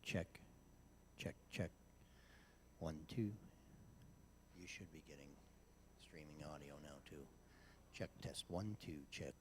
Check, check, check. 1, 2. You should be getting streaming audio now too. Check, test, 1, 2, check.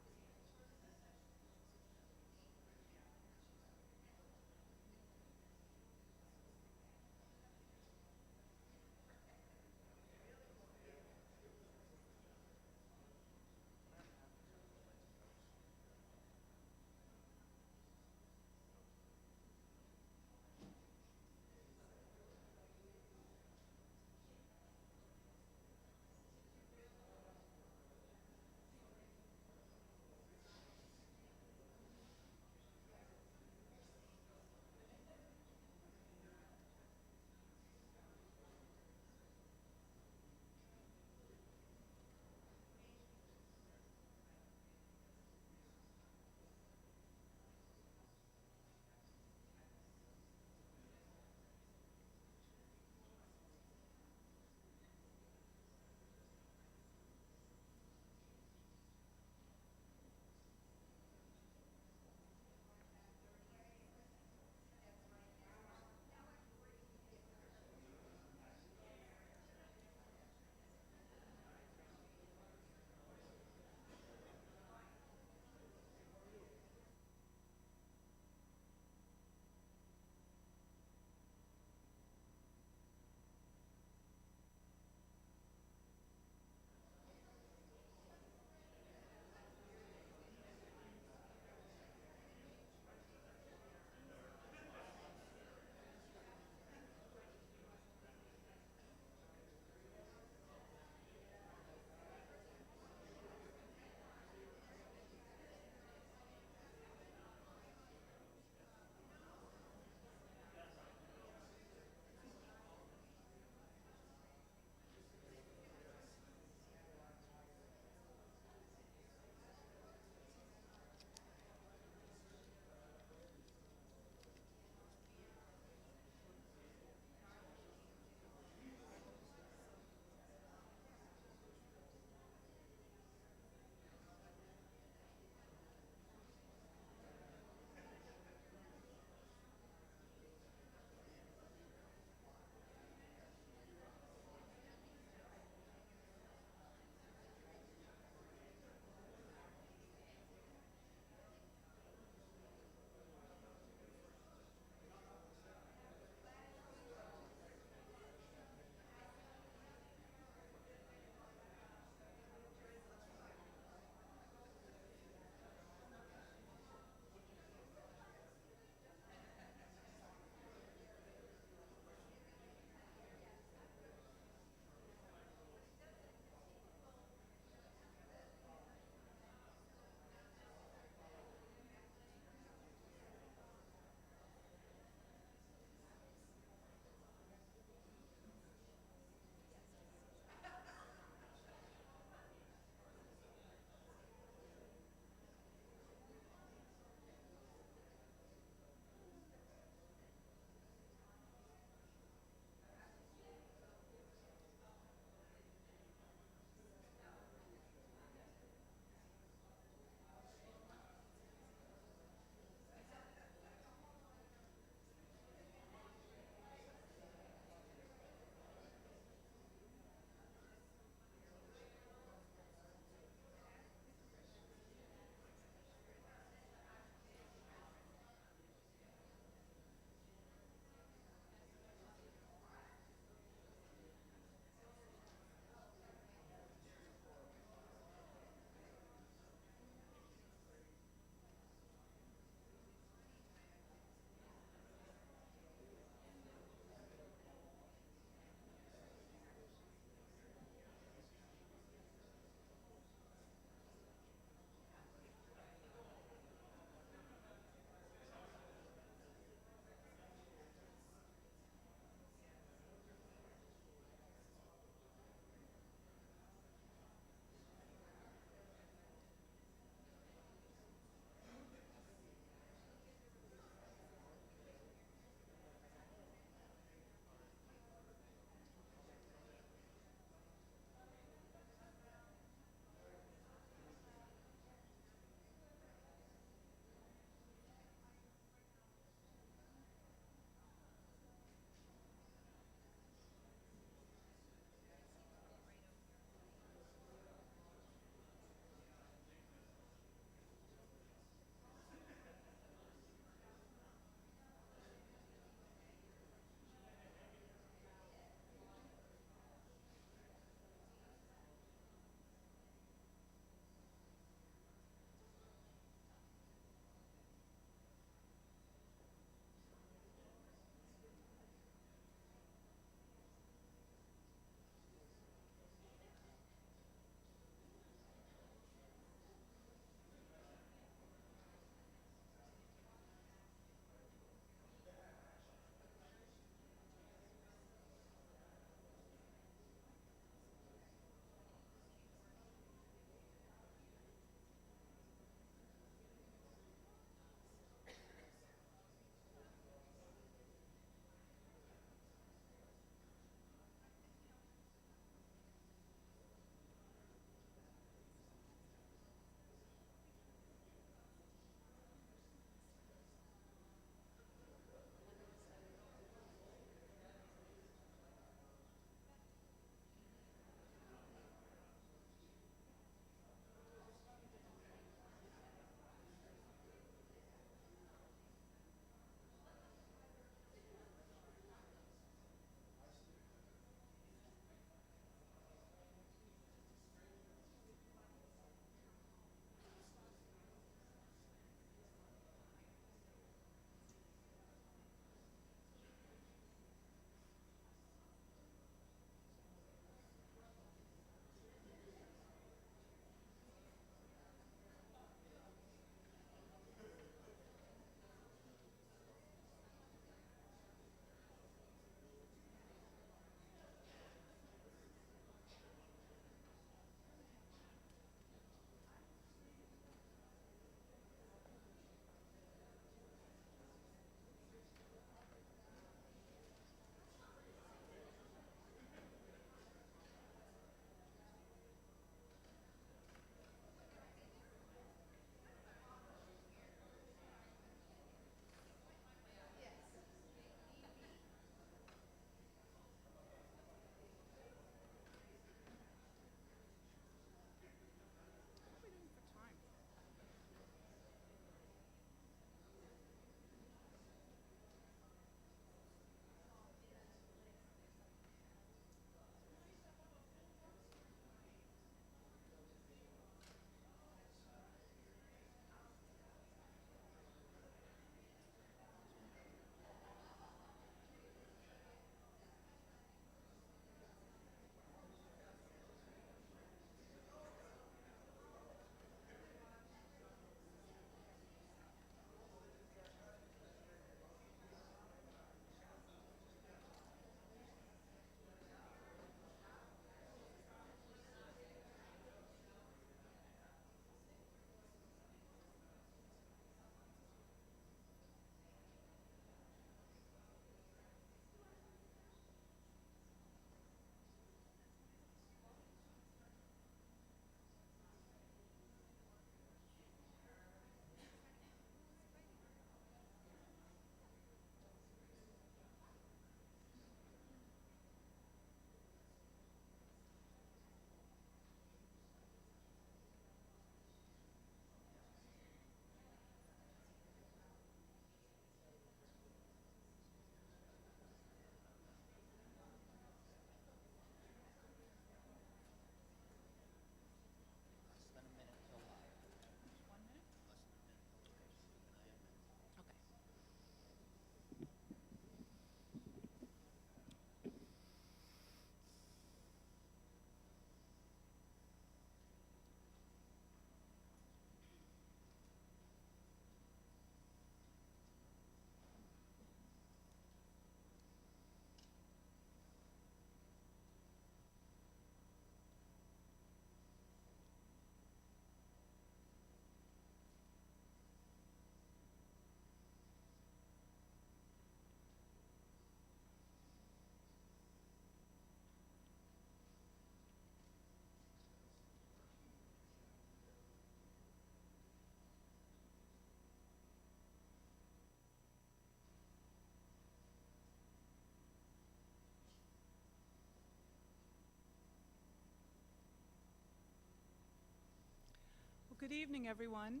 Good evening, everyone.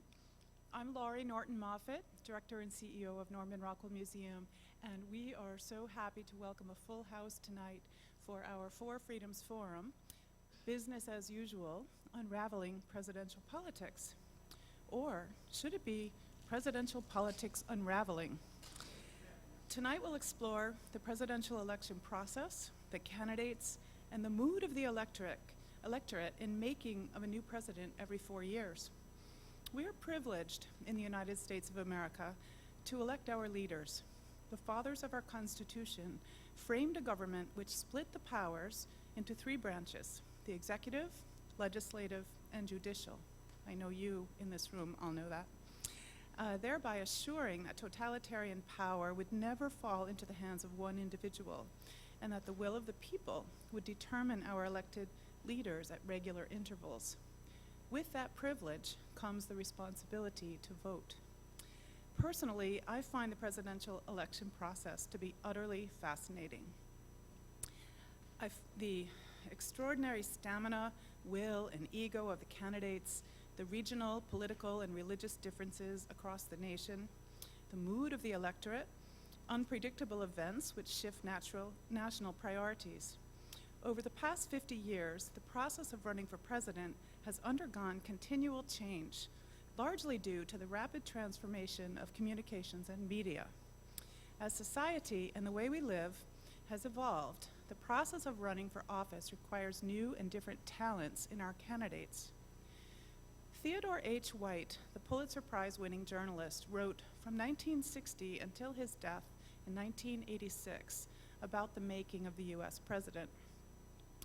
I'm Laurie Norton Moffett, Director and CEO of Norman Rockwell Museum, and we are so happy to welcome a full house tonight for our Four Freedoms Forum, Business as Usual, Unraveling Presidential Politics. Or should it be Presidential Politics Unraveling? Tonight we'll explore the presidential election process, the candidates, and the mood of the electorate in making of a new president every 4 years. We are privileged in the United States of America to elect our leaders. The fathers of our Constitution framed a government which split the powers into 3 branches: the executive, legislative, and judicial. I know you in this room all know that. Thereby assuring that totalitarian power would never fall into the hands of one individual, and that the will of the people would determine our elected leaders at regular intervals. With that privilege comes the responsibility to vote. Personally, I find the presidential election process to be utterly fascinating. The extraordinary stamina, will, and ego of the candidates, the regional, political, and religious differences across the nation, the mood of the electorate, unpredictable events which shift national priorities. Over the past 50 years, the process of running for president has undergone continual change, largely due to the rapid transformation of communications and media. As society and the way we live has evolved, the process of running for office requires new and different talents in our candidates. Theodore H. White, the Pulitzer Prize-winning journalist, wrote from 1960 until his death in 1986 about the making of the U.S. president.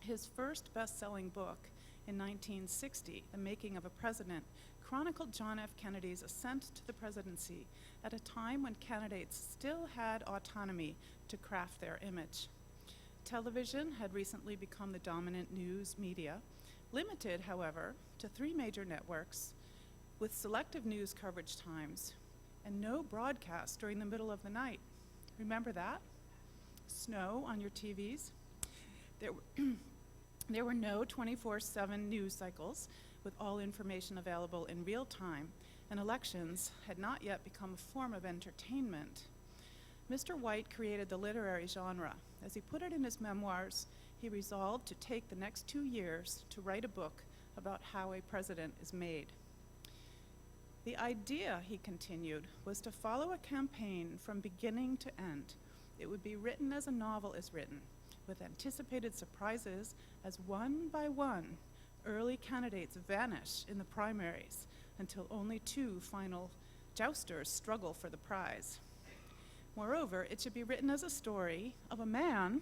His first best-selling book in 1960, The Making of a President, chronicled John F. Kennedy's ascent to the presidency at a time when candidates still had autonomy to craft their image. Television had recently become the dominant news media, limited, however, to 3 major networks, with selective news coverage times, and no broadcast during the middle of the night. Remember that? Snow on your TVs? There were no 24/7 news cycles with all information available in real time, and elections had not yet become a form of entertainment. Mr. White created the literary genre. As he put it in his memoirs, he resolved to take the next 2 years to write a book about how a president is made. The idea, he continued, was to follow a campaign from beginning to end. It would be written as a novel is written, with anticipated surprises as one by one early candidates vanish in the primaries until only 2 final jousters struggle for the prize. Moreover, it should be written as a story of a man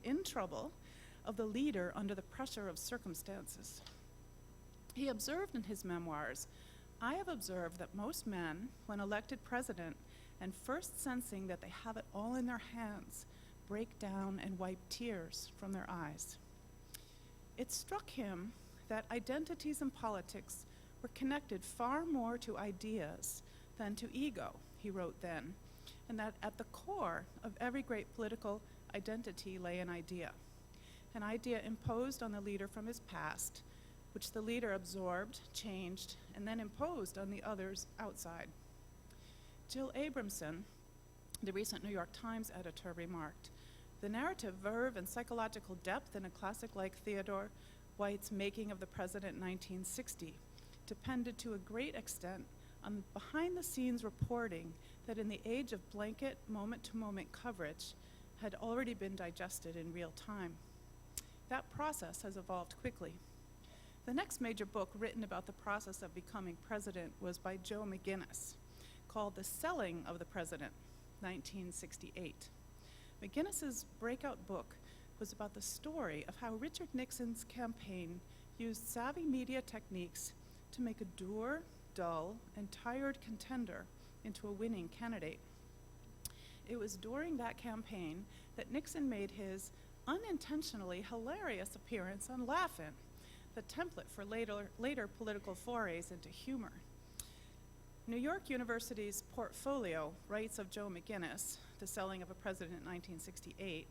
in trouble, of the leader under the pressure of circumstances. He observed in his memoirs, "I have observed that most men, when elected president, and first sensing that they have it all in their hands, break down and wipe tears from their eyes." It struck him that identities in politics were connected far more to ideas than to ego, he wrote then, and that at the core of every great political identity lay an idea imposed on the leader from his past, which the leader absorbed, changed, and then imposed on the others outside. Jill Abramson, the recent New York Times editor, remarked, "The narrative verve and psychological depth in a classic like Theodore White's Making of the President in 1960 depended to a great extent on behind-the-scenes reporting that in the age of blanket, moment-to-moment coverage had already been digested in real time. That process has evolved quickly. The next major book written about the process of becoming president was by Joe McGinnis, called The Selling of the President, 1968. McGinnis's breakout book was about the story of how Richard Nixon's campaign used savvy media techniques to make a dour, dull, and tired contender into a winning candidate. It was during that campaign that Nixon made his unintentionally hilarious appearance on Laugh-In, the template for later political forays into humor. New York University's Portfolio writes of Joe McGinnis, The Selling of a President in 1968.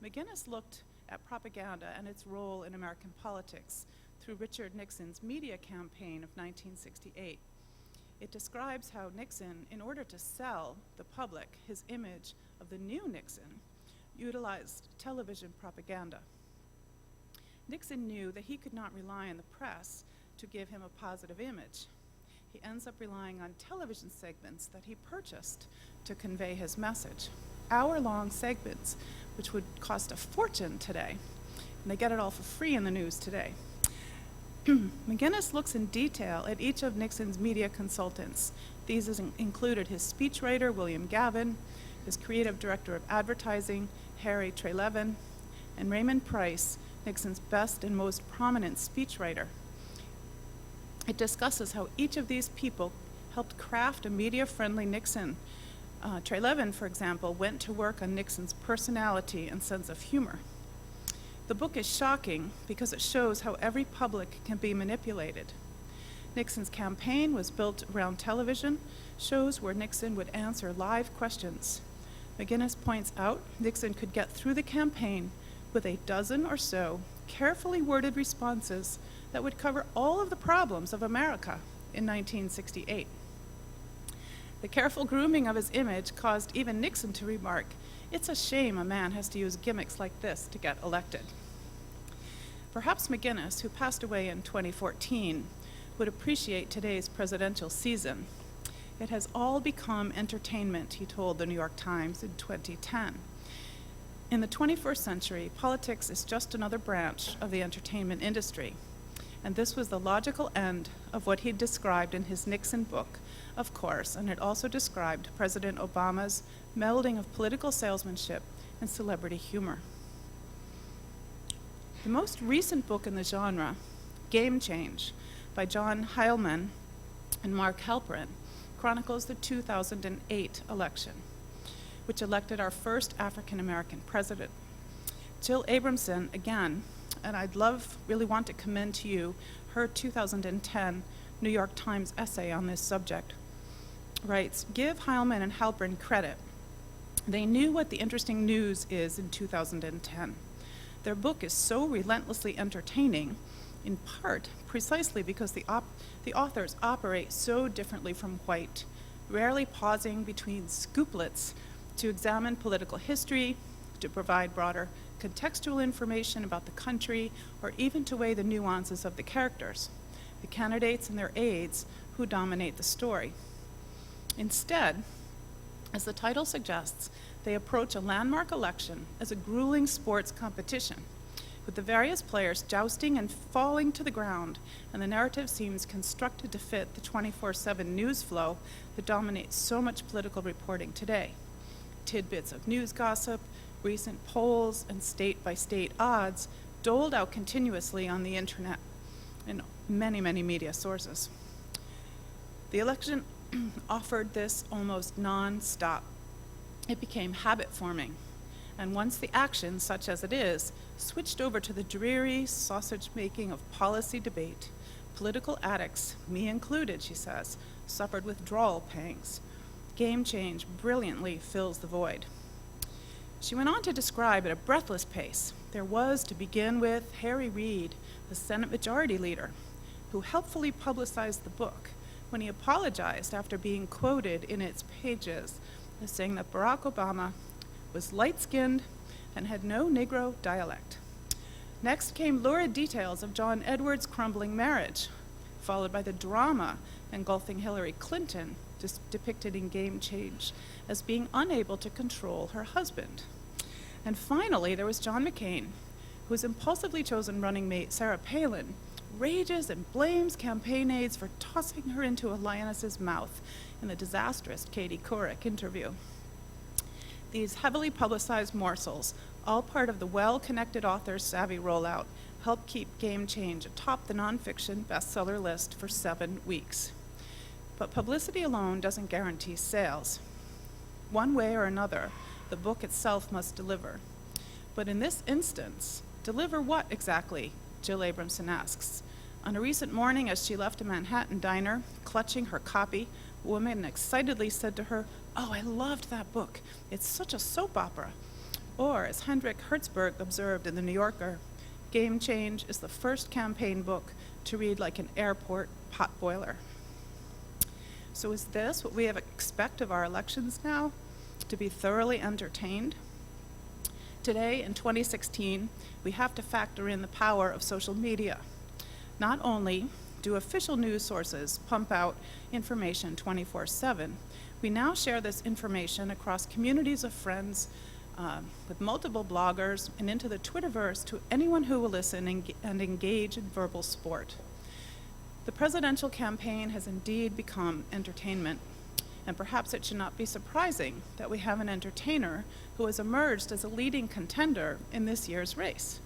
McGinnis looked at propaganda and its role in American politics through Richard Nixon's media campaign of 1968. It describes how Nixon, in order to sell the public his image of the new Nixon, utilized television propaganda. Nixon knew that he could not rely on the press to give him a positive image. He ends up relying on television segments that he purchased to convey his message. Hour-long segments, which would cost a fortune today. And they get it all for free in the news today. McGinnis looks in detail at each of Nixon's media consultants. These included his speechwriter, William Gavin, his creative director of advertising, Harry Trelevin, and Raymond Price, Nixon's best and most prominent speechwriter. It discusses how each of these people helped craft a media-friendly Nixon. Trelevin, for example, went to work on Nixon's personality and sense of humor. The book is shocking because it shows how every public can be manipulated. Nixon's campaign was built around television shows where Nixon would answer live questions. McGinnis points out Nixon could get through the campaign with a dozen or so carefully worded responses that would cover all of the problems of America in 1968. The careful grooming of his image caused even Nixon to remark, "It's a shame a man has to use gimmicks like this to get elected." Perhaps McGinnis, who passed away in 2014, would appreciate today's presidential season. "It has all become entertainment," he told the New York Times in 2010. In the 21st century, politics is just another branch of the entertainment industry. And this was the logical end of what he described in his Nixon book, of course, and it also described President Obama's melding of political salesmanship and celebrity humor. The most recent book in the genre, Game Change, by John Heilman and Mark Halperin, chronicles the 2008 election, which elected our first African-American president. Jill Abramson, again, and I'd really want to commend to you her 2010 New York Times essay on this subject, writes, "Give Heilman and Halperin credit. They knew what the interesting news is in 2010. Their book is so relentlessly entertaining, in part precisely because the authors operate so differently from White, rarely pausing between scooplets to examine political history, to provide broader contextual information about the country, or even to weigh the nuances of the characters, the candidates and their aides who dominate the story. Instead, as the title suggests, they approach a landmark election as a grueling sports competition, with the various players jousting and falling to the ground, and the narrative seems constructed to fit the 24/7 news flow that dominates so much political reporting today. Tidbits of news gossip, recent polls, and state-by-state odds doled out continuously on the internet in many, many media sources. The election offered this almost non-stop. It became habit-forming, and once the action, such as it is, switched over to the dreary sausage-making of policy debate, political addicts, me included, she says, suffered withdrawal pangs. Game Change brilliantly fills the void. She went on to describe at a breathless pace, there was, to begin with, Harry Reid, the Senate Majority Leader, who helpfully publicized the book when he apologized after being quoted in its pages as saying that Barack Obama was light-skinned and had no Negro dialect. Next came lurid details of John Edwards' crumbling marriage, followed by the drama engulfing Hillary Clinton, depicted in Game Change as being unable to control her husband. And finally, there was John McCain, whose impulsively chosen running mate, Sarah Palin, rages and blames campaign aides for tossing her into a lioness's mouth in the disastrous Katie Couric interview. These heavily publicized morsels, all part of the well-connected author's savvy rollout, helped keep Game Change atop the nonfiction bestseller list for 7 weeks. But publicity alone doesn't guarantee sales. One way or another, the book itself must deliver. But in this instance, deliver what exactly? Jill Abramson asks. On a recent morning, as she left a Manhattan diner, clutching her copy, a woman excitedly said to her, "Oh, I loved that book. It's such a soap opera." Or, as Hendrik Hertzberg observed in The New Yorker, Game Change is the first campaign book to read like an airport potboiler. So is this what we expect of our elections now? To be thoroughly entertained? Today, in 2016, we have to factor in the power of social media. Not only do official news sources pump out information 24/7, we now share this information across communities of friends with multiple bloggers and into the Twitterverse to anyone who will listen and engage in verbal sport. The presidential campaign has indeed become entertainment, and perhaps it should not be surprising that we have an entertainer who has emerged as a leading contender in this year's race.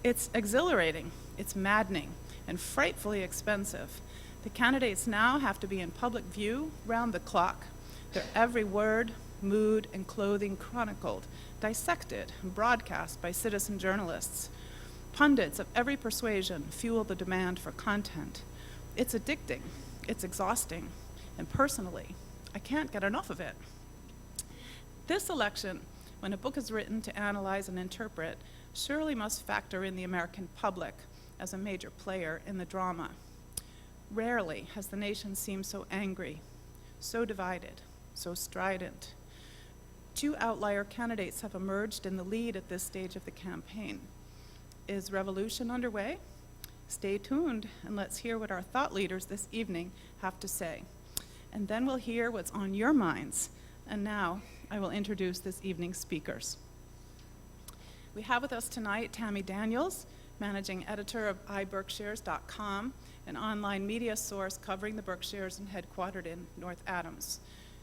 It's exhilarating, it's maddening, and frightfully expensive. The candidates now have to be in public view round the clock, their every word, mood, and clothing chronicled, dissected, and broadcast by citizen journalists. Pundits of every persuasion fuel the demand for content. It's addicting, it's exhausting, and personally, I can't get enough of it. This election, when a book is written to analyze and interpret, surely must factor in the American public as a major player in the drama. Rarely has the nation seemed so angry, so divided, so strident. Two outlier candidates have emerged in the lead at this stage of the campaign. Is revolution underway? Stay tuned and let's hear what our thought leaders this evening have to say. And then we'll hear what's on your minds. And now I will introduce this evening's speakers. We have with us tonight Tammy Daniels, managing editor of iBerkshires.com, an online media source covering the Berkshires and headquartered in North Adams.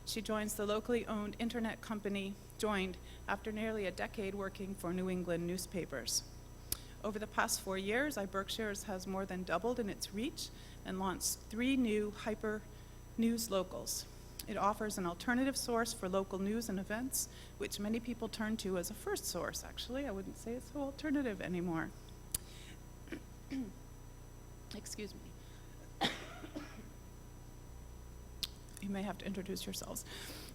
She joins the locally owned internet company Joined after nearly a decade working for New England newspapers. Over the past 4 years, iBerkshires has more than doubled in its reach and launched 3 new hyper news locals. It offers an alternative source for local news and events, which many people turn to as a first source, actually. I wouldn't say it's so alternative anymore. Excuse me. You may have to introduce yourselves.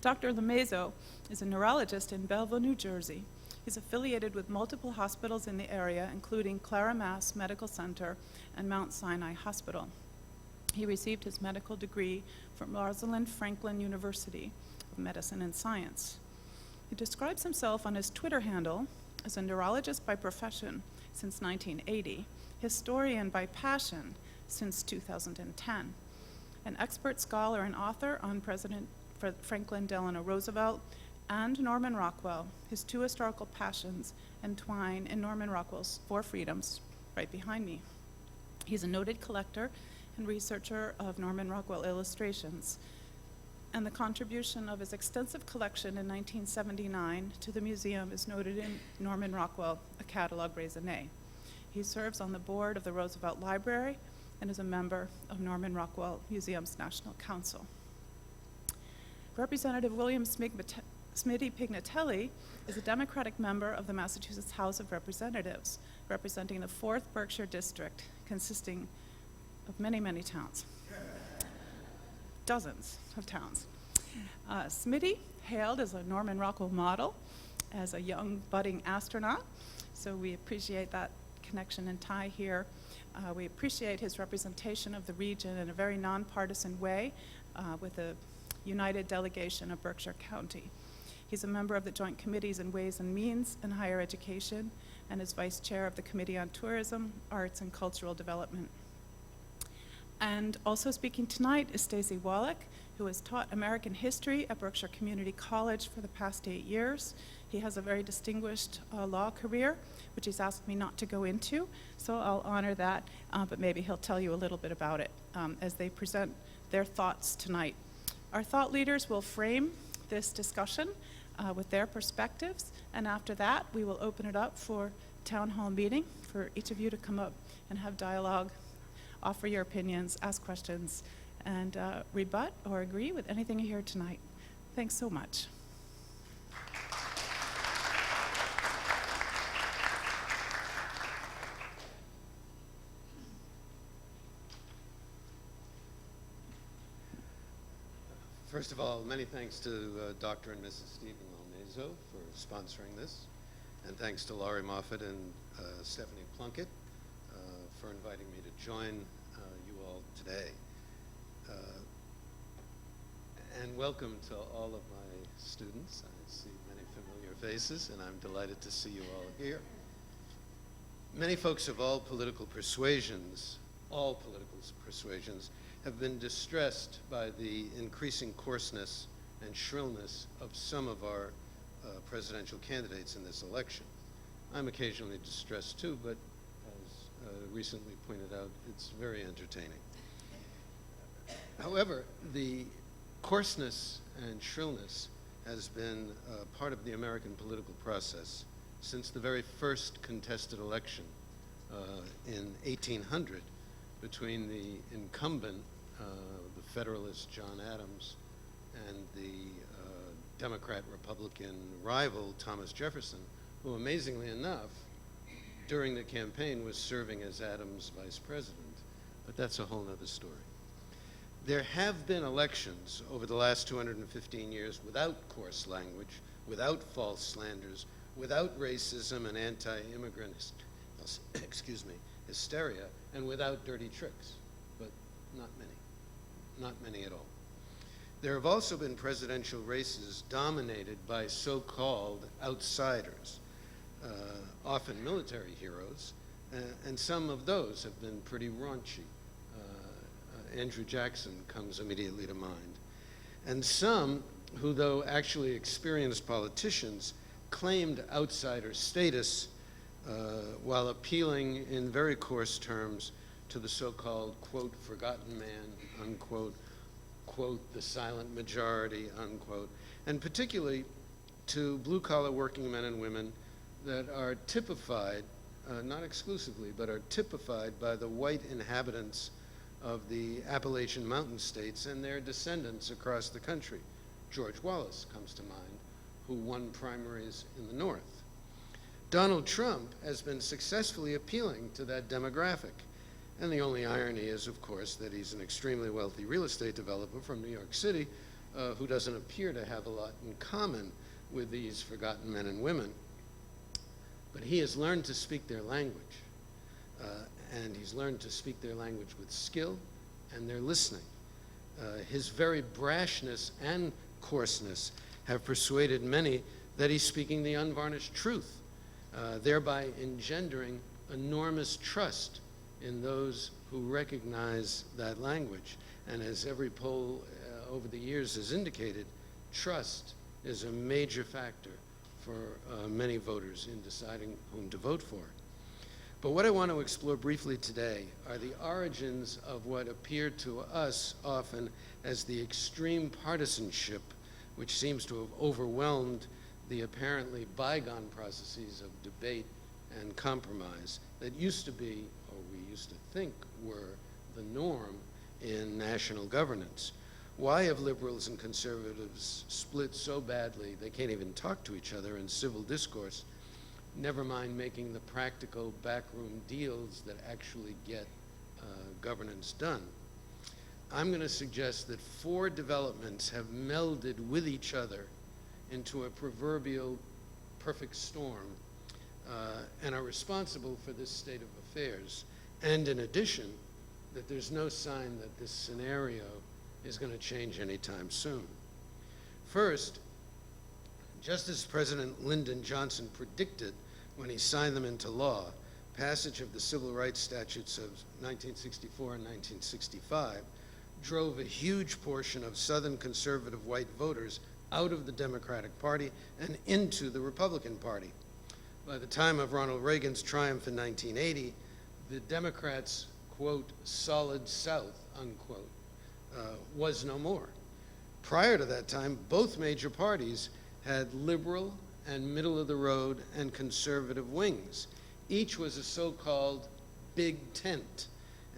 Dr. Lomazow is a neurologist in Belleville, New Jersey. He's affiliated with multiple hospitals in the area, including Clara Mass Medical Center and Mount Sinai Hospital. He received his medical degree from Rosalind Franklin University of Medicine and Science. He describes himself on his Twitter handle as a neurologist by profession since 1980, historian by passion since 2010, an expert scholar and author on President Franklin Delano Roosevelt and Norman Rockwell. His 2 historical passions entwine in Norman Rockwell's 4 freedoms right behind me. He's a noted collector and researcher of Norman Rockwell illustrations, and the contribution of his extensive collection in 1979 to the museum is noted in Norman Rockwell, a catalog raisonné. He serves on the board of the Roosevelt Library and is a member of Norman Rockwell Museum's National Council. Representative William Smitty Pignatelli is a Democratic member of the Massachusetts House of Representatives, representing the 4th Berkshire District, consisting of many, many towns. Dozens of towns. Smitty hailed as a Norman Rockwell model as a young budding astronaut, so we appreciate that connection and tie here. We appreciate his representation of the region in a very nonpartisan way with a united delegation of Berkshire County. He's a member of the Joint Committees in Ways and Means and Higher Education and is vice chair of the Committee on Tourism, Arts, and Cultural Development. And also speaking tonight is Stacy Wallach, who has taught American history at Berkshire Community College for the past 8 years. He has a very distinguished law career, which he's asked me not to go into, so I'll honor that, but maybe he'll tell you a little bit about it as they present their thoughts tonight. Our thought leaders will frame this discussion with their perspectives, and after that, we will open it up for town hall meeting for each of you to come up and have dialogue, offer your opinions, ask questions, and rebut or agree with anything you hear tonight. Thanks so much. First of all, many thanks to Dr. and Mrs. Stephen Lomazow for sponsoring this. And thanks to Laurie Moffett and Stephanie Plunkett for inviting me to join you all today. And welcome to all of my students. I see many familiar faces, and I'm delighted to see you all here. Many folks of all political persuasions, have been distressed by the increasing coarseness and shrillness of some of our presidential candidates in this election. I'm occasionally distressed too, but as recently pointed out, it's very entertaining. However, the coarseness and shrillness has been part of the American political process since the very first contested election in 1800 between the incumbent, the Federalist John Adams, and the Democrat-Republican rival Thomas Jefferson, who amazingly enough, during the campaign was serving as Adams' vice president. But that's a whole other story. There have been elections over the last 215 years without coarse language, without false slanders, without racism and anti-immigrant, hysteria, and without dirty tricks, but not many at all. There have also been presidential races dominated by so-called outsiders, often military heroes, and some of those have been pretty raunchy. Andrew Jackson comes immediately to mind. And some who, though actually experienced politicians, claimed outsider status while appealing in very coarse terms to the so-called, quote, forgotten man, unquote, quote, the silent majority, unquote, and particularly to blue-collar working men and women that are typified, not exclusively, but are typified by the white inhabitants of the Appalachian Mountain States and their descendants across the country. George Wallace comes to mind, who won primaries in the North. Donald Trump has been successfully appealing to that demographic. And the only irony is, of course, that he's an extremely wealthy real estate developer from New York City who doesn't appear to have a lot in common with these forgotten men and women. But he has learned to speak their language. And he's learned to speak their language with skill, and they're listening. His very brashness and coarseness have persuaded many that he's speaking the unvarnished truth, thereby engendering enormous trust in those who recognize that language. And as every poll over the years has indicated, trust is a major factor for many voters in deciding whom to vote for. But what I want to explore briefly today are the origins of what appear to us often as the extreme partisanship which seems to have overwhelmed the apparently bygone processes of debate and compromise that used to be, or we used to think were, the norm in national governance. Why have liberals and conservatives split so badly they can't even talk to each other in civil discourse? Never mind making the practical backroom deals that actually get governance done. I'm going to suggest that 4 developments have melded with each other into a proverbial perfect storm and are responsible for this state of affairs. And in addition, that there's no sign that this scenario is going to change anytime soon. First, just as President Lyndon Johnson predicted when he signed them into law, passage of the Civil Rights Statutes of 1964 and 1965 drove a huge portion of Southern conservative white voters out of the Democratic Party and into the Republican Party. By the time of Ronald Reagan's triumph in 1980, the Democrats' quote, solid South, unquote, was no more. Prior to that time, both major parties had liberal and middle-of-the-road and conservative wings. Each was a so-called big tent,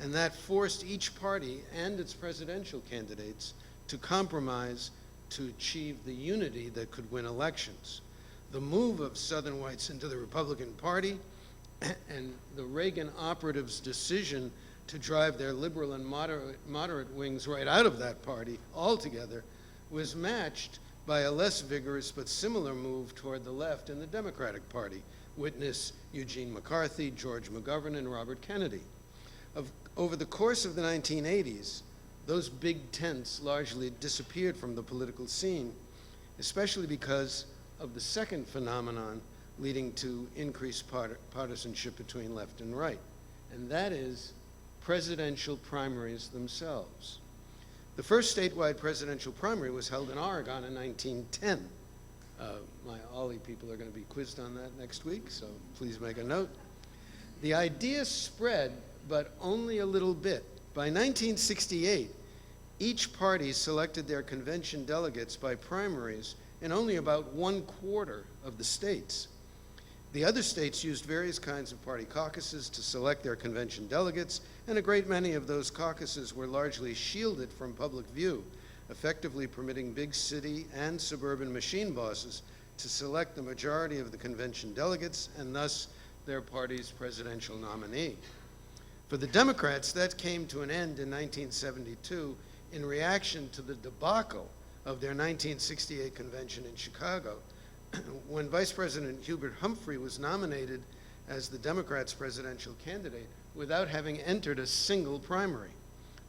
and that forced each party and its presidential candidates to compromise to achieve the unity that could win elections. The move of Southern whites into the Republican Party and the Reagan operatives' decision to drive their liberal and moderate wings right out of that party altogether was matched by a less vigorous but similar move toward the left in the Democratic Party. Witness Eugene McCarthy, George McGovern, and Robert Kennedy. Over the course of the 1980s, those big tents largely disappeared from the political scene, especially because of the second phenomenon leading to increased partisanship between left and right, and that is presidential primaries themselves. The first statewide presidential primary was held in Oregon in 1910. My Ollie people are going to be quizzed on that next week, so please make a note. The idea spread, but only a little bit. By 1968, each party selected their convention delegates by primaries in only about 1/4 of the states. The other states used various kinds of party caucuses to select their convention delegates, and a great many of those caucuses were largely shielded from public view, effectively permitting big city and suburban machine bosses to select the majority of the convention delegates and thus their party's presidential nominee. For the Democrats, that came to an end in 1972 in reaction to the debacle of their 1968 convention in Chicago, when Vice President Hubert Humphrey was nominated as the Democrats' presidential candidate without having entered a single primary.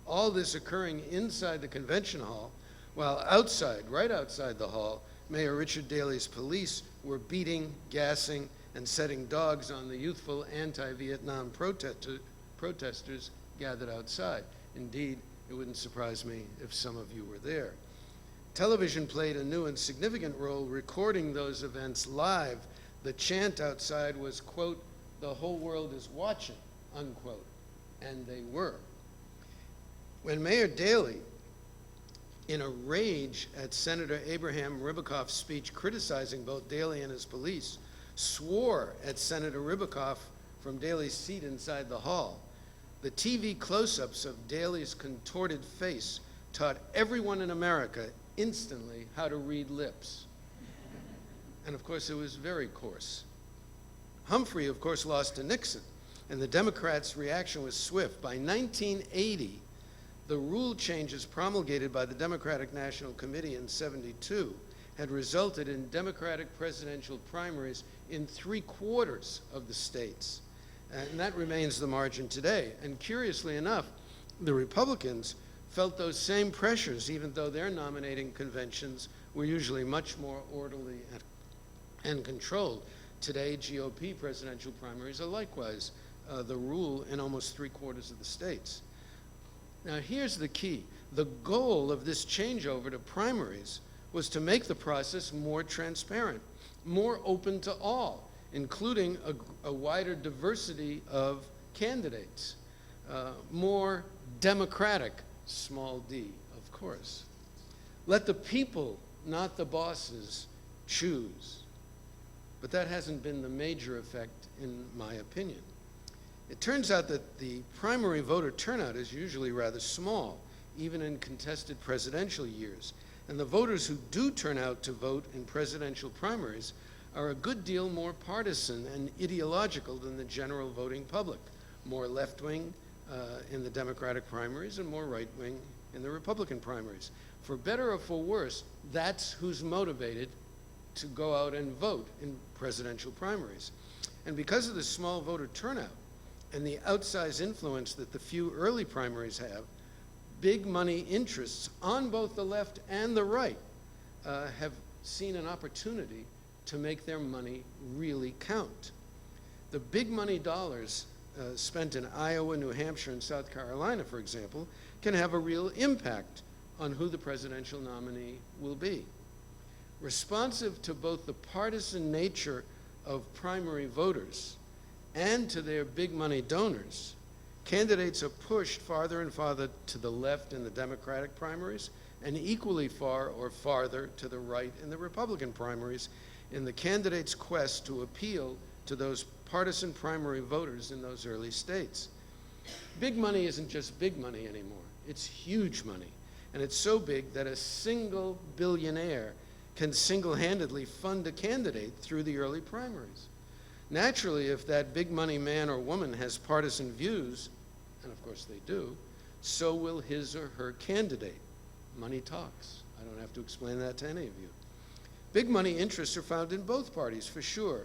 All this occurring inside the convention hall, while outside, right outside the hall, Mayor Richard Daley's police were beating, gassing, and setting dogs on the youthful anti-Vietnam protesters gathered outside. Indeed, it wouldn't surprise me if some of you were there. Television played a new and significant role recording those events live. The chant outside was, quote, "The whole world is watching," unquote, and they were. When Mayor Daley, in a rage at Senator Abraham Ribicoff's speech criticizing both Daley and his police, swore at Senator Ribicoff from Daley's seat inside the hall, the TV close-ups of Daley's contorted face taught everyone in America instantly how to read lips. And of course, it was very coarse. Humphrey, of course, lost to Nixon, and the Democrats' reaction was swift. By 1980, the rule changes promulgated by the Democratic National Committee in '72 had resulted in Democratic presidential primaries in 3/4 of the states. And that remains the margin today. And curiously enough, the Republicans felt those same pressures, even though their nominating conventions were usually much more orderly and controlled. Today, GOP presidential primaries are likewise the rule in almost 3/4 of the states. Now, here's the key. The goal of this changeover to primaries was to make the process more transparent, more open to all, including a wider diversity of candidates, more democratic, small d, of course. Let the people, not the bosses, choose. But that hasn't been the major effect, in my opinion. It turns out that the primary voter turnout is usually rather small, even in contested presidential years. And the voters who do turn out to vote in presidential primaries are a good deal more partisan and ideological than the general voting public, more left-wing in the Democratic primaries and more right-wing in the Republican primaries. For better or for worse, that's who's motivated to go out and vote in presidential primaries. And because of the small voter turnout and the outsized influence that the few early primaries have, big money interests on both the left and the right have seen an opportunity to make their money really count. The big money dollars spent in Iowa, New Hampshire, and South Carolina, for example, can have a real impact on who the presidential nominee will be. Responsive to both the partisan nature of primary voters and to their big money donors, candidates are pushed farther and farther to the left in the Democratic primaries and equally far or farther to the right in the Republican primaries in the candidates' quest to appeal to those partisan primary voters in those early states. Big money isn't just big money anymore. It's huge money. And it's so big that a single billionaire can single-handedly fund a candidate through the early primaries. Naturally, if that big money man or woman has partisan views, and of course they do, so will his or her candidate. Money talks. I don't have to explain that to any of you. Big money interests are found in both parties, for sure,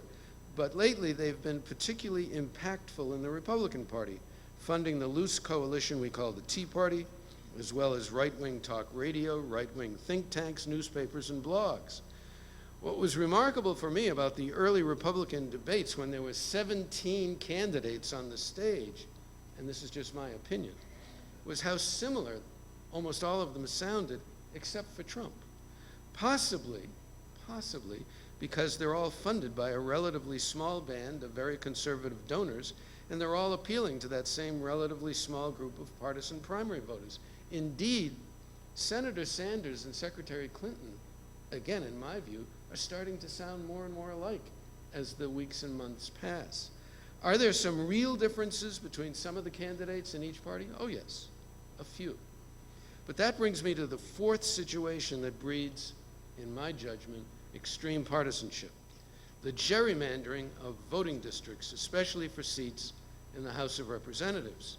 but lately they've been particularly impactful in the Republican Party, funding the loose coalition we call the Tea Party, as well as right-wing talk radio, right-wing think tanks, newspapers, and blogs. What was remarkable for me about the early Republican debates, when there were 17 candidates on the stage, and this is just my opinion, was how similar almost all of them sounded, except for Trump. Possibly because they're all funded by a relatively small band of very conservative donors, and they're all appealing to that same relatively small group of partisan primary voters. Indeed, Senator Sanders and Secretary Clinton, again, in my view, are starting to sound more and more alike as the weeks and months pass. Are there some real differences between some of the candidates in each party? Oh yes, a few. But that brings me to the fourth situation that breeds, in my judgment, extreme partisanship: the gerrymandering of voting districts, especially for seats in the House of Representatives.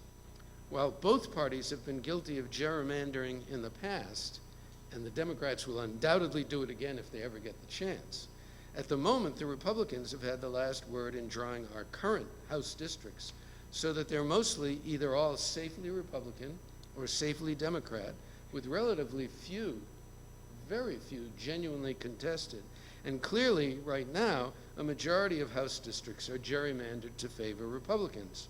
While both parties have been guilty of gerrymandering in the past, and the Democrats will undoubtedly do it again if they ever get the chance, at the moment the Republicans have had the last word in drawing our current House districts, so that they're mostly either all safely Republican or safely Democrat, with relatively few, very few, genuinely contested. And clearly, right now, a majority of House districts are gerrymandered to favor Republicans.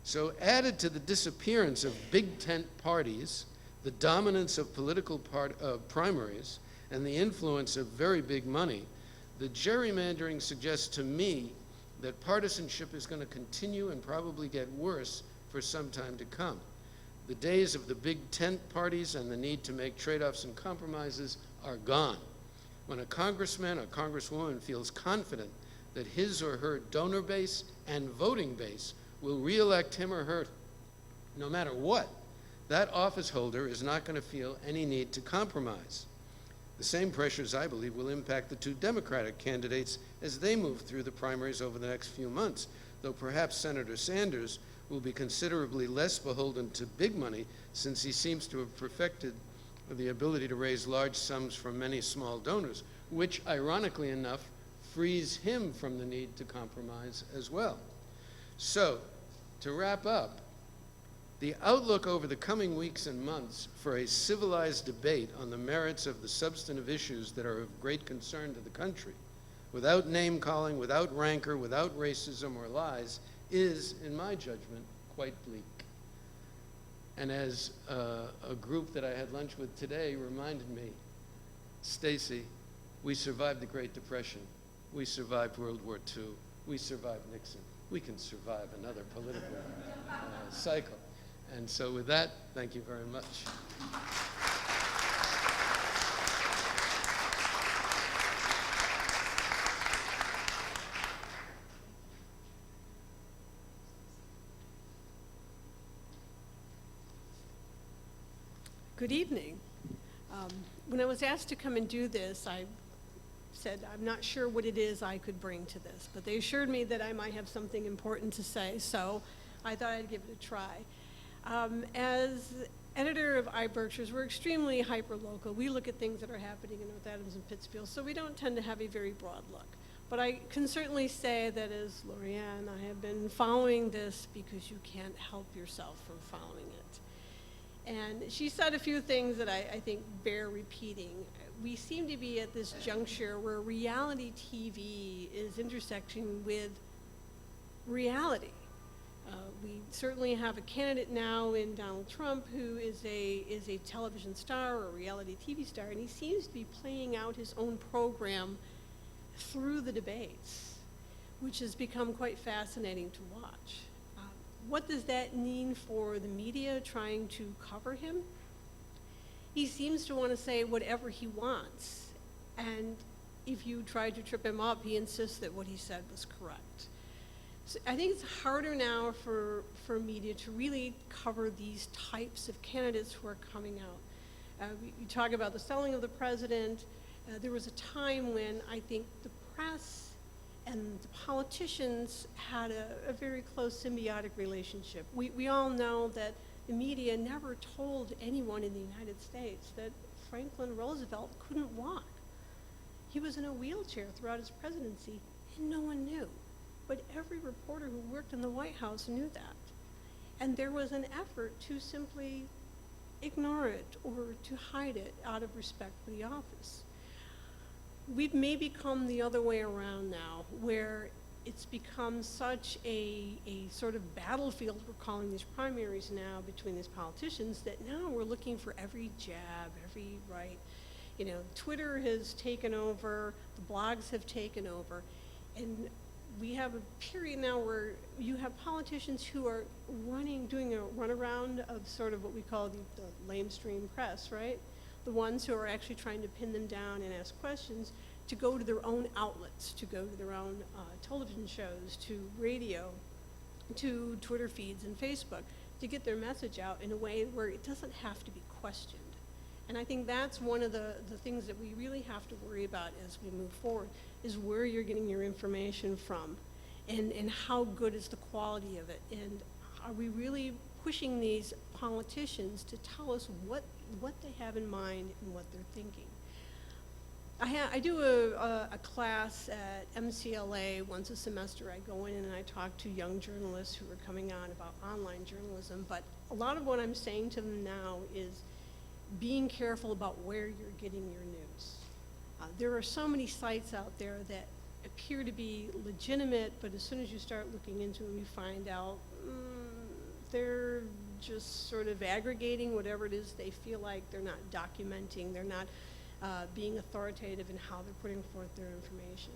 So added to the disappearance of big tent parties, the dominance of political primaries, and the influence of very big money, the gerrymandering suggests to me that partisanship is going to continue and probably get worse for some time to come. The days of the big tent parties and the need to make trade-offs and compromises are gone. When a congressman or congresswoman feels confident that his or her donor base and voting base will re-elect him or her no matter what, that office holder is not going to feel any need to compromise. The same pressures, I believe, will impact the two Democratic candidates as they move through the primaries over the next few months, though perhaps Senator Sanders will be considerably less beholden to big money, since he seems to have perfected the ability to raise large sums from many small donors, which, ironically enough, frees him from the need to compromise as well. So, to wrap up, the outlook over the coming weeks and months for a civilized debate on the merits of the substantive issues that are of great concern to the country, without name-calling, without rancor, without racism or lies, is, in my judgment, quite bleak. And as a group that I had lunch with today reminded me, Stacy, we survived the Great Depression. We survived World War II. We survived Nixon. We can survive another political cycle. And so with that, thank you very much. Good evening. When I was asked to come and do this, I said, I'm not sure what it is I could bring to this, but they assured me that I might have something important to say, so I thought I'd give it a try. As editor of iBerkshires, we're extremely hyper-local. We look at things that are happening in North Adams and Pittsfield, so we don't tend to have a very broad look. But I can certainly say that as Lorianne, I have been following this because you can't help yourself from following it. And she said a few things that I think bear repeating. We seem to be at this juncture where reality TV is intersecting with reality. We certainly have a candidate now in Donald Trump who is a television star or a reality TV star, and he seems to be playing out his own program through the debates, which has become quite fascinating to watch. What does that mean for the media trying to cover him? He seems to want to say whatever he wants, and if you try to trip him up, he insists that what he said was correct. So I think it's harder now for media to really cover these types of candidates who are coming out. You talk about the selling of the president. There was a time when I think the press and the politicians had a very close symbiotic relationship. We all know that the media never told anyone in the United States that Franklin Roosevelt couldn't walk. He was in a wheelchair throughout his presidency, and no one knew. But every reporter who worked in the White House knew that. And there was an effort to simply ignore it or to hide it out of respect for the office. We've maybe come the other way around now, where it's become such a sort of battlefield, we're calling these primaries now, between these politicians, that now we're looking for every jab, every right. You know, Twitter has taken over, the blogs have taken over, and we have a period now where you have politicians who are doing a runaround of sort of what we call the lamestream press, right? The ones who are actually trying to pin them down and ask questions, to go to their own outlets, to go to their own television shows, to radio, to Twitter feeds and Facebook, to get their message out in a way where it doesn't have to be questioned. And I think that's one of the things that we really have to worry about as we move forward, is where you're getting your information from, and how good is the quality of it, and are we really pushing these politicians to tell us what they have in mind and what they're thinking. I do a class at MCLA once a semester. I go in and I talk to young journalists who are coming on about online journalism, but a lot of what I'm saying to them now is being careful about where you're getting your news. There are so many sites out there that appear to be legitimate, but as soon as you start looking into them, you find out they're just sort of aggregating whatever it is they feel like. They're not documenting, they're not being authoritative in how they're putting forth their information.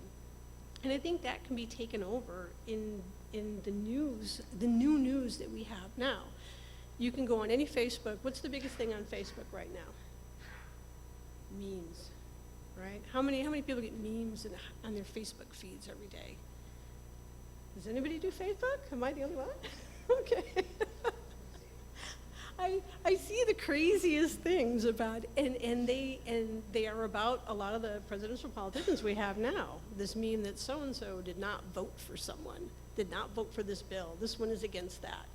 And I think that can be taken over in the news, the new news that we have now. You can go on any Facebook. What's the biggest thing on Facebook right now? Memes, right? How many people get memes on their Facebook feeds every day? Does anybody do Facebook? Am I the only one? Okay. I see the craziest things about, and they are about a lot of the presidential politicians we have now. This meme that so-and-so did not vote for someone, did not vote for this bill, this one is against that.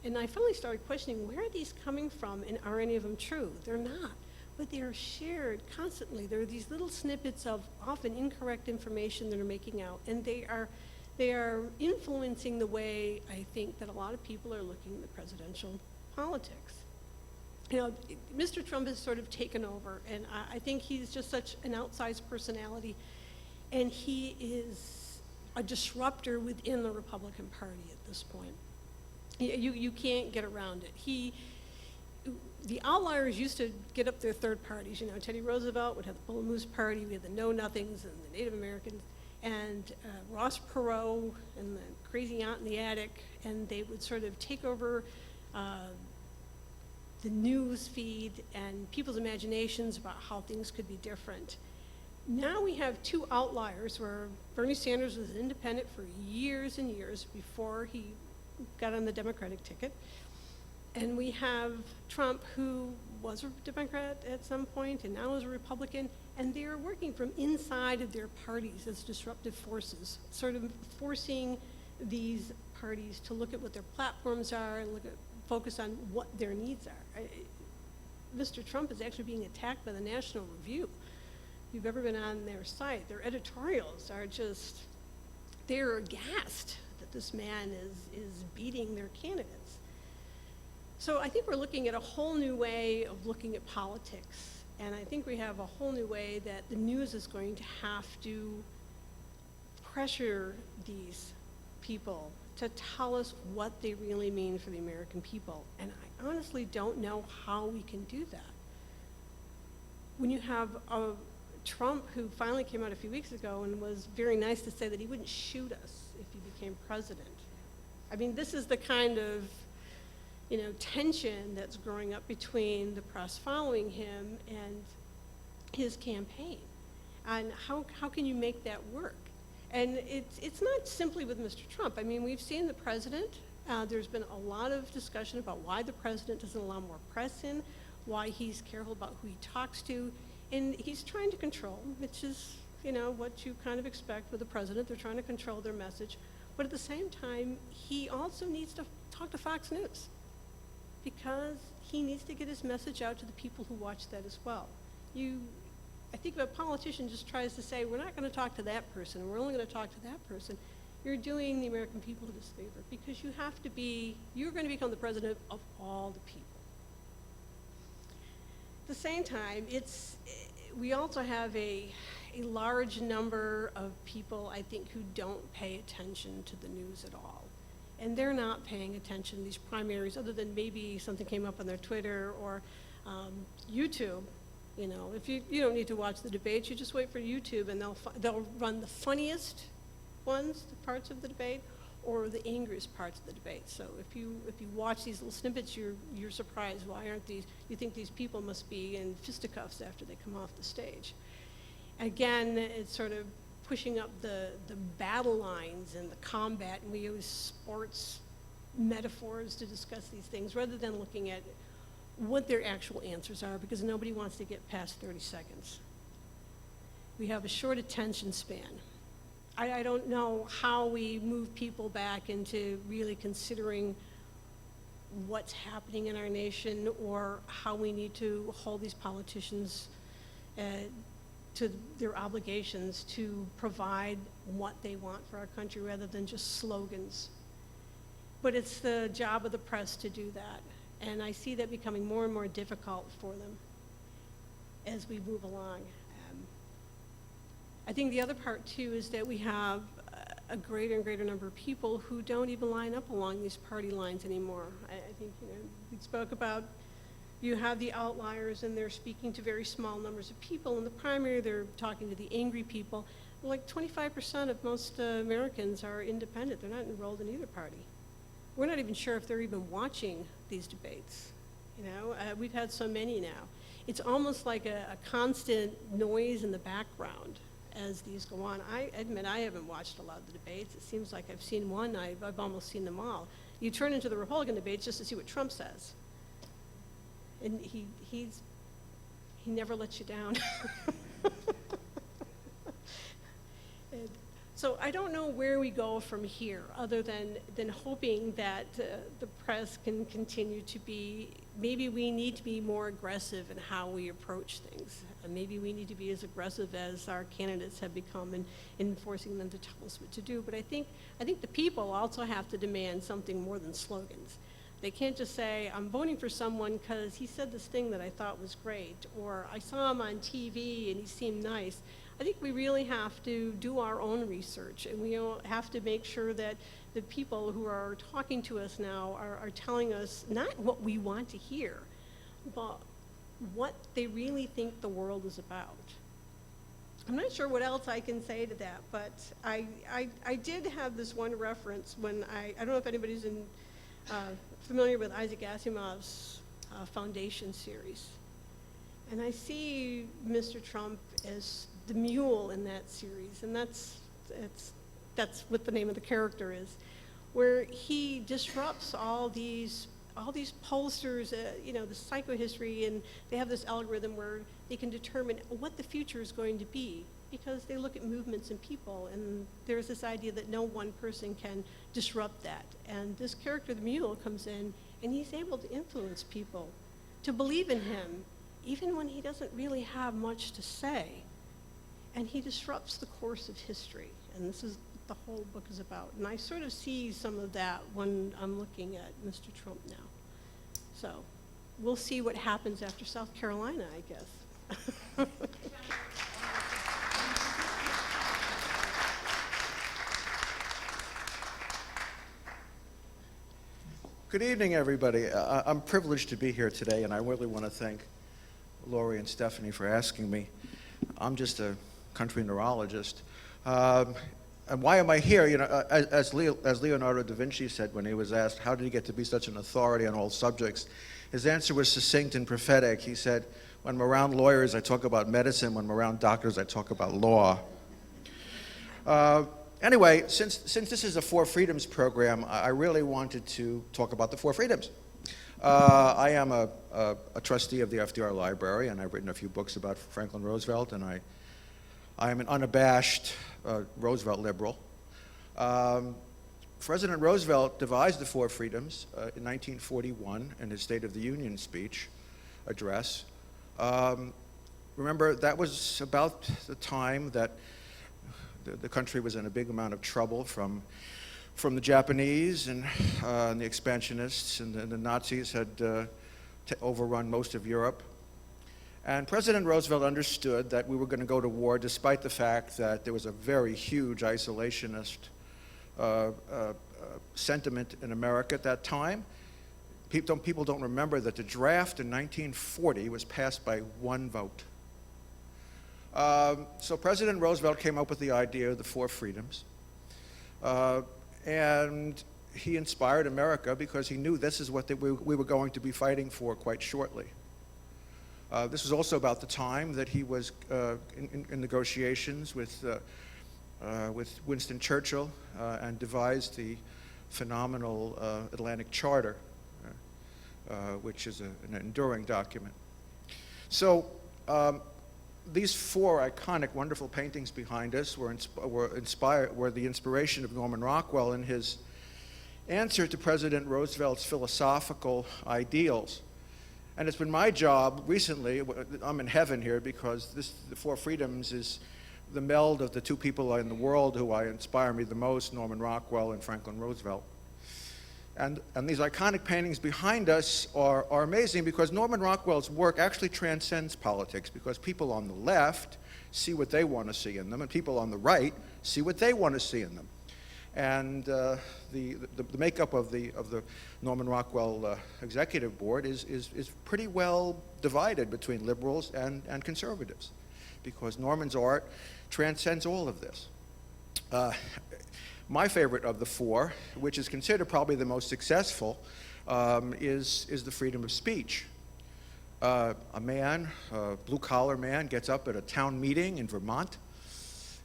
And I finally started questioning, where are these coming from, and are any of them true? They're not, but they are shared constantly. There are these little snippets of often incorrect information that are making out, and they are influencing the way I think that a lot of people are looking at presidential politics. You know, Mr. Trump has sort of taken over, and I think he's just such an outsized personality, and he is a disruptor within the Republican Party at this point. You can't get around it. The outliers used to get up their third parties. You know, Teddy Roosevelt would have the Bull Moose Party, we had the Know-Nothings and the Native Americans, and Ross Perot and the crazy aunt in the attic, and they would sort of take over the news feed and people's imaginations about how things could be different. Now we have two outliers, where Bernie Sanders was an independent for years and years before he got on the Democratic ticket. And we have Trump, who was a Democrat at some point and now is a Republican, and they are working from inside of their parties as disruptive forces, sort of forcing these parties to look at what their platforms are and focus on what their needs are. Mr. Trump is actually being attacked by the National Review. If you've ever been on their site, their editorials are just, they're aghast that this man is beating their candidates. So I think we're looking at a whole new way of looking at politics, and I think we have a whole new way that the news is going to have to pressure these people to tell us what they really mean for the American people. And I honestly don't know how we can do that. When you have a Trump who finally came out a few weeks ago and was very nice to say that he wouldn't shoot us if he became president. I mean, this is the kind of, you know, tension that's growing up between the press following him and his campaign. And how can you make that work? And it's not simply with Mr. Trump. I mean, we've seen the president. There's been a lot of discussion about why the president doesn't allow more press in, why he's careful about who he talks to. And he's trying to control, which is, you know, what you kind of expect with the president. They're trying to control their message. But at the same time, he also needs to talk to Fox News, because he needs to get his message out to the people who watch that as well. I think if a politician just tries to say, we're not going to talk to that person, we're only going to talk to that person, you're doing the American people a disfavor, because you're going to become the president of all the people. At the same time, we also have a large number of people, I think, who don't pay attention to the news at all. And they're not paying attention to these primaries, other than maybe something came up on their Twitter or YouTube. You know, if you don't need to watch the debates, you just wait for YouTube, and they'll run the funniest ones, the parts of the debate, or the angriest parts of the debate. So if you watch these little snippets, you're surprised. Why aren't these? You think these people must be in fisticuffs after they come off the stage. Again, it's sort of pushing up the battle lines and the combat, and we use sports metaphors to discuss these things rather than looking at what their actual answers are, because nobody wants to get past 30 seconds. We have a short attention span. I don't know how we move people back into really considering what's happening in our nation, or how we need to hold these politicians to their obligations to provide what they want for our country rather than just slogans. But it's the job of the press to do that. And I see that becoming more and more difficult for them as we move along. I think the other part, too, is that we have a greater and greater number of people who don't even line up along these party lines anymore. I think, we spoke about, you have the outliers, and they're speaking to very small numbers of people. In the primary, they're talking to the angry people. Like 25% of most Americans are independent. They're not enrolled in either party. We're not even sure if they're even watching these debates. We've had so many now. It's almost like a constant noise in the background as these go on. I admit I haven't watched a lot of the debates. It seems like I've seen one. I've almost seen them all. You turn into the Republican debates just to see what Trump says. And he never lets you down. So I don't know where we go from here, other than hoping that the press can continue to be, maybe we need to be more aggressive in how we approach things. Maybe we need to be as aggressive as our candidates have become in forcing them to tell us what to do. But I think the people also have to demand something more than slogans. They can't just say, I'm voting for someone because he said this thing that I thought was great, or I saw him on TV and he seemed nice. I think we really have to do our own research, and we have to make sure that the people who are talking to us now are telling us not what we want to hear, but what they really think the world is about. I'm not sure what else I can say to that, but I did have this one reference when I don't know if anybody's familiar with Isaac Asimov's Foundation series. And I see Mr. Trump as the mule in that series, and that's what the name of the character is, where he disrupts all these pollsters, the psychohistory, and they have this algorithm where they can determine what the future is going to be, because they look at movements and people, and there's this idea that no one person can disrupt that. And this character, the mule, comes in, and he's able to influence people to believe in him, even when he doesn't really have much to say. And he disrupts the course of history, and this is what the whole book is about. And I sort of see some of that when I'm looking at Mr. Trump now. So we'll see what happens after South Carolina, I guess. Good evening, everybody. I'm privileged to be here today, and I really want to thank Lori and Stephanie for asking me. I'm just a country neurologist. And why am I here? As Leonardo da Vinci said when he was asked, how did he get to be such an authority on all subjects? His answer was succinct and prophetic. He said, when I'm around lawyers, I talk about medicine. When I'm around doctors, I talk about law. Anyway, since this is a Four Freedoms program, I really wanted to talk about the Four Freedoms. I am a trustee of the FDR Library, and I've written a few books about Franklin Roosevelt, and I am an unabashed Roosevelt liberal. President Roosevelt devised the Four Freedoms in 1941 in his State of the Union speech address. remember, that was about the time that the country was in a big amount of trouble from the Japanese and the expansionists, and the Nazis had overrun most of Europe. And President Roosevelt understood that we were going to go to war despite the fact that there was a very huge isolationist sentiment in America at that time. People don't remember that the draft in 1940 was passed by one vote. So President Roosevelt came up with the idea of the four freedoms. And he inspired America because he knew this is what we were going to be fighting for quite shortly. This was also about the time that he was in negotiations with Winston Churchill and devised the phenomenal Atlantic Charter, which is an enduring document. So these four iconic, wonderful paintings behind us were the inspiration of Norman Rockwell in his answer to President Roosevelt's philosophical ideals. And it's been my job recently, I'm in heaven here because the Four Freedoms is the meld of the two people in the world who inspire me the most, Norman Rockwell and Franklin Roosevelt. And these iconic paintings behind us are amazing because Norman Rockwell's work actually transcends politics, because people on the left see what they want to see in them, and people on the right see what they want to see in them. And the makeup of the Norman Rockwell Executive Board is pretty well divided between liberals and conservatives, because Norman's art transcends all of this. My favorite of the four, which is considered probably the most successful, is the freedom of speech. A blue-collar man, gets up at a town meeting in Vermont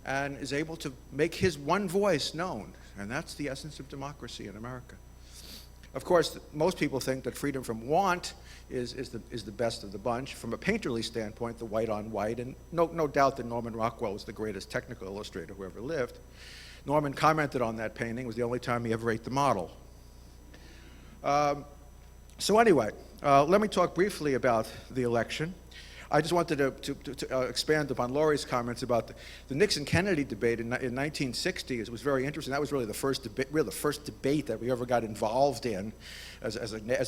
and is able to make his one voice known. And that's the essence of democracy in America. Of course, most people think that freedom from want is the best of the bunch. From a painterly standpoint, the white on white, and no doubt that Norman Rockwell was the greatest technical illustrator who ever lived. Norman commented on that painting. It was the only time he ever ate the model. So anyway, let me talk briefly about the election. I just wanted to expand upon Laurie's comments about the Nixon-Kennedy debate in 1960. It was very interesting. That was really the first debate that we ever got involved in as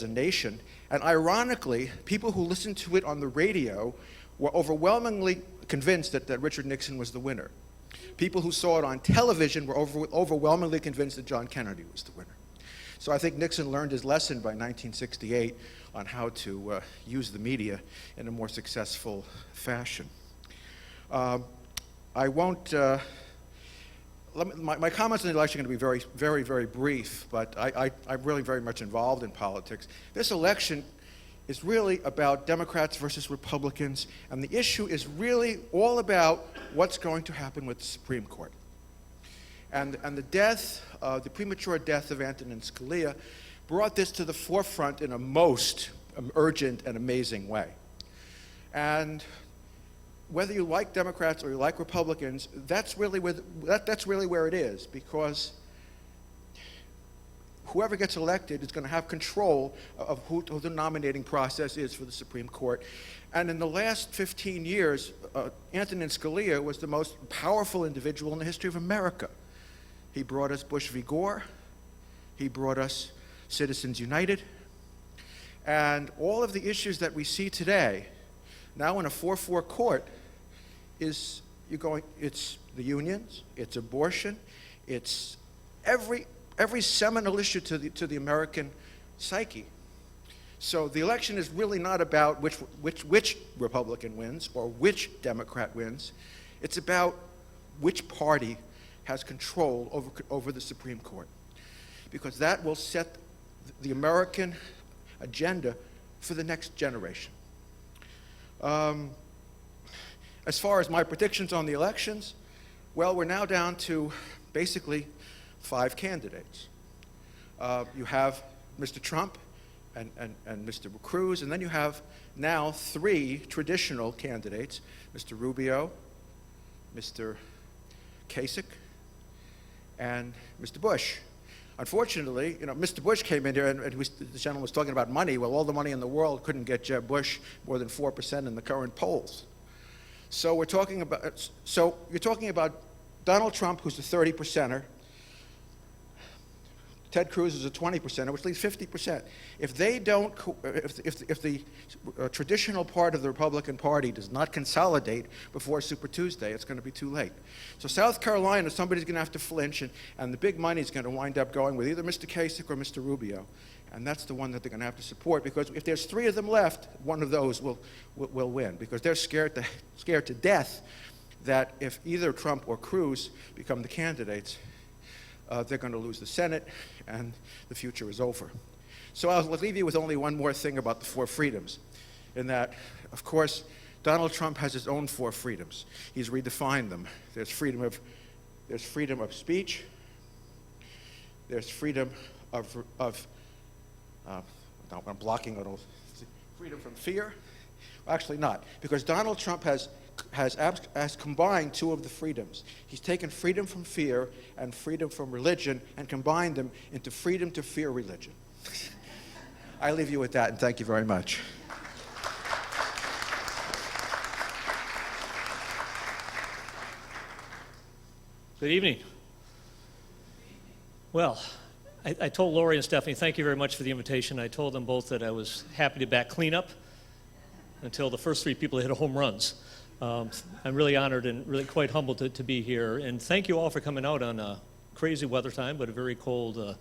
a nation. And ironically, people who listened to it on the radio were overwhelmingly convinced that Richard Nixon was the winner. People who saw it on television were overwhelmingly convinced that John Kennedy was the winner. So I think Nixon learned his lesson by 1968 on how to use the media in a more successful fashion. I won't, my comments on the election are going to be very, very brief, but I'm really very much involved in politics. This election is really about Democrats versus Republicans, and the issue is really all about what's going to happen with the Supreme Court. And the premature death of Antonin Scalia brought this to the forefront in a most urgent and amazing way. And whether you like Democrats or you like Republicans, that's really where it is, because whoever gets elected is going to have control of who the nominating process is for the Supreme Court. And in the last 15 years, Antonin Scalia was the most powerful individual in the history of America. He brought us Bush v. Gore. He brought us Citizens United. And all of the issues that we see today, now in a 4-4 court, it's the unions, it's abortion, it's every seminal issue to the American psyche. So the election is really not about which Republican wins or which Democrat wins. It's about which party has control over the Supreme Court, because that will set the American agenda for the next generation. As far as my predictions on the elections, well, we're now down to basically 5 candidates. You have Mr. Trump and Mr. Cruz, and then you have now 3 traditional candidates, Mr. Rubio, Mr. Kasich, and Mr. Bush. Unfortunately, Mr. Bush came in here, and the gentleman was talking about money. Well, all the money in the world couldn't get Jeb Bush more than 4% in the current polls. So we're talking about, so you're talking about Donald Trump, who's a 30%er, Ted Cruz is a 20%er, which leaves 50%. If they don't, if the traditional part of the Republican Party does not consolidate before Super Tuesday, it's going to be too late. So South Carolina, somebody's going to have to flinch, and the big money is going to wind up going with either Mr. Kasich or Mr. Rubio. And that's the one that they're going to have to support, because if there's 3 of them left, one of those will win, because they're scared to death that if either Trump or Cruz become the candidates, they're going to lose the Senate, and the future is over. So I'll leave you with only one more thing about the 4 freedoms, in that, of course, Donald Trump has his own 4 freedoms. He's redefined them. There's freedom of speech. There's freedom of I'm blocking it all. Freedom from fear. Actually not, because Donald Trump has combined 2 of the freedoms. He's taken freedom from fear and freedom from religion and combined them into freedom to fear religion. I leave you with that, and thank you very much. Good evening. Well, I told Lori and Stephanie, thank you very much for the invitation. I told them both that I was happy to back cleanup until the first 3 people hit home runs. I'm really honored and really quite humbled to be here. And thank you all for coming out on a crazy weather time, but a very cold